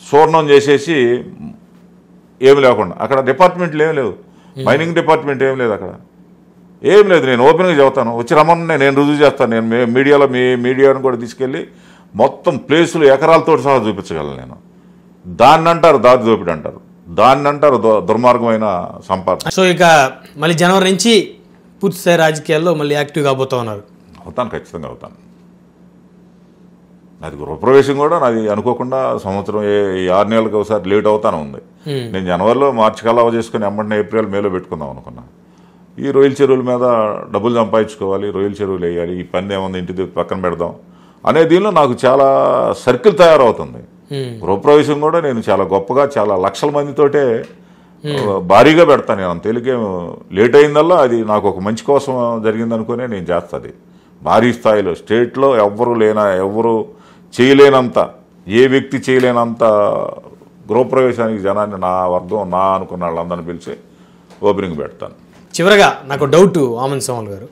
సూర్ణం చేసేసి ఏమి లేకుండా అక్కడ డిపార్ట్మెంట్లు ఏమి లేవు, మైనింగ్ డిపార్ట్మెంట్ ఏం లేదు, అక్కడ ఏం లేదు. నేను ఓపెన్గా చెబుతాను, వచ్చి రమ్మని నేను రుజువు చేస్తాను. నేను మీడియాలో మీడియాను కూడా తీసుకెళ్ళి మొత్తం ప్లేసులు ఎకరాలతో సహా చూపించగలను నేను. దాన్ని అంటారు దారి దోపిడి అంటారు, దాన్ని అంటారు దుర్మార్గమైన సంపాదన. సో ఇక మళ్ళీ జనవరి నుంచి పూర్తిస్థాయి రాజకీయాల్లో మళ్ళీ యాక్టివ్గా కాబోతా ఉన్నారు? అవుతాను, ఖచ్చితంగా అవుతాను. నాది గృహప్రవేశం కూడా నాది అనుకోకుండా సంవత్సరం 6 నెలలకు ఒకసారి లేట్ అవుతానే ఉంది. నేను జనవరిలో మార్చి కల్లా చేసుకుని ఎమ్మటిని ఏప్రిల్ మేలో పెట్టుకుందాం అనుకున్నా. ఈ రొయ్యల చెరువుల మీద డబ్బులు సంపాదించుకోవాలి, రొయ్యల చెరువులు వేయాలి, ఈ పని ఏముంది ఇంటి పక్కన పెడదాం అనే దీనిలో నాకు చాలా సర్కిల్ తయారవుతుంది. గృహప్రవేశం కూడా నేను చాలా గొప్పగా చాలా లక్షల మందితోటే భారీగా పెడతాను. నేను అంత తేలికేం లేట్ అయిందల్లా అది నాకు ఒక మంచి కోసం జరిగిందనుకునే నేను చేస్తుంది. భారీ స్థాయిలో స్టేట్లో ఎవరు చేయలేనంత, ఏ వ్యక్తి చేయలేనంత గృహప్రవేశానికి జనాన్ని నా వర్గం నా అనుకున్న వాళ్ళందరినీ పిలిచి ఓపెనింగ్ పెడతాను. చివరగా నాకు డౌట్ ఆమంత్ సోమల్ గారు,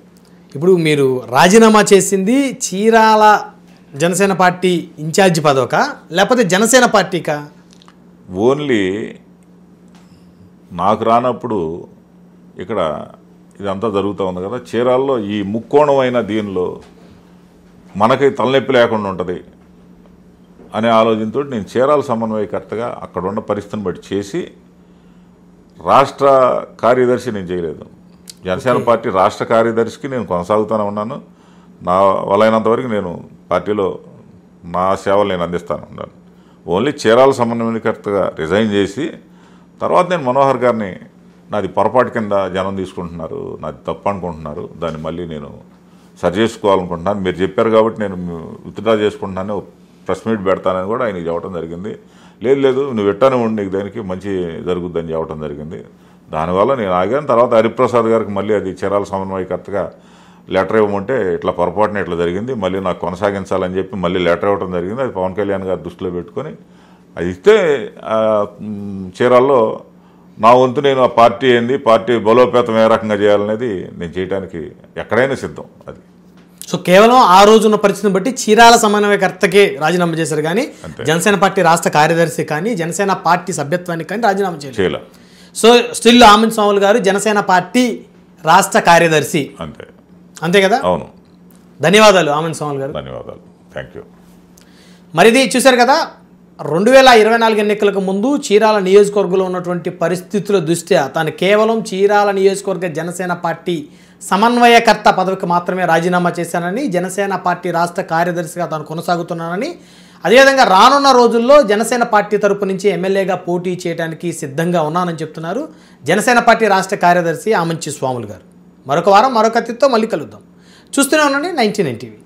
ఇప్పుడు మీరు రాజీనామా చేసింది చీరాల జనసేన పార్టీ ఇన్ఛార్జి పదవికా లేకపోతే జనసేన పార్టీకా? ఓన్లీ నాకు రానప్పుడు ఇక్కడ ఇదంతా జరుగుతూ ఉంది కదా, చీరాల్లో ఈ ముక్కోణమైన దీనిలో మనకి తలనొప్పి లేకుండా ఉంటుంది అనే ఆలోచనతో నేను చీరాల సమన్వయకర్తగా అక్కడ ఉన్న పరిస్థితిని బట్టి చేసి, రాష్ట్ర కార్యదర్శి నేను చేయలేదు. జనసేన పార్టీ రాష్ట్ర కార్యదర్శికి నేను కొనసాగుతూనే ఉన్నాను. నా వలైనంత వరకు నేను పార్టీలో నా సేవలు నేను అందిస్తాను ఉన్నాను. ఓన్లీ చీరాల సమన్వయకర్తగా రిజైన్ చేసి తర్వాత నేను మనోహర్ గారిని నాది పొరపాటు కింద జనం తీసుకుంటున్నారు, నాది తప్పు అనుకుంటున్నారు, దాన్ని మళ్ళీ నేను సరి చేసుకోవాలనుకుంటున్నాను, మీరు చెప్పారు కాబట్టి నేను విత్డ్రా చేసుకుంటున్నాను, ప్రెస్ మీట్ పెడతానని కూడా ఆయనకి చెప్పడం జరిగింది. లేదు నువ్వు ఎట్టానే ఉండి నీకు దానికి మంచి జరుగుద్దని చెప్పడం జరిగింది. దానివల్ల నేను ఆగాను. తర్వాత హరిప్రసాద్ గారికి మళ్ళీ అది చీరాల సమన్వయకర్తగా లెటర్ ఇవ్వమంటే ఇట్లా పొరపాటున ఇట్లా జరిగింది, మళ్ళీ నాకు కొనసాగించాలని చెప్పి మళ్ళీ లెటర్ ఇవ్వడం జరిగింది. అది పవన్ కళ్యాణ్ గారు దృష్టిలో పెట్టుకొని అది ఇస్తే చీరాల్లో నా వంతు నేను ఆ పార్టీ ఏంది, పార్టీ బలోపేతం ఏ రకంగా చేయాలనేది నేను చేయడానికి ఎక్కడైనా సిద్ధం. అది సో కేవలం ఆ రోజున్న పరిస్థితిని బట్టి చీరాల సమన్వయకర్తకే రాజీనామా చేశారు కానీ జనసేన పార్టీ రాష్ట్ర కార్యదర్శి కానీ జనసేన పార్టీ సభ్యత్వానికి కానీ రాజీనామా చేయలేదు. సో స్టిల్ ఆమంత్ సోమల్ గారు జనసేన పార్టీ రాష్ట్ర కార్యదర్శి, అంతే కదా? అవును. ధన్యవాదాలు ఆమంత్ సోమల్ గారు. ధన్యవాదాలు, థ్యాంక్ యూ. మరిది చూశారు కదా, 2024 ఎన్నికలకు ముందు చీరాల నియోజకవర్గంలో ఉన్నటువంటి పరిస్థితుల దృష్ట్యా తాను కేవలం చీరాల నియోజకవర్గ జనసేన పార్టీ సమన్వయకర్త పదవికి మాత్రమే రాజీనామా చేశానని, జనసేన పార్టీ రాష్ట్ర కార్యదర్శిగా తాను కొనసాగుతున్నానని, అదేవిధంగా రానున్న రోజుల్లో జనసేన పార్టీ తరపు నుంచి ఎమ్మెల్యేగా పోటీ చేయడానికి సిద్ధంగా ఉన్నానని చెప్తున్నారు జనసేన పార్టీ రాష్ట్ర కార్యదర్శి ఆమంచి స్వాములు గారు. మరొక వారం మరొక అతిథితో మళ్ళీ కలుద్దాం. చూస్తూనే ఉండండి 99 టీవీ.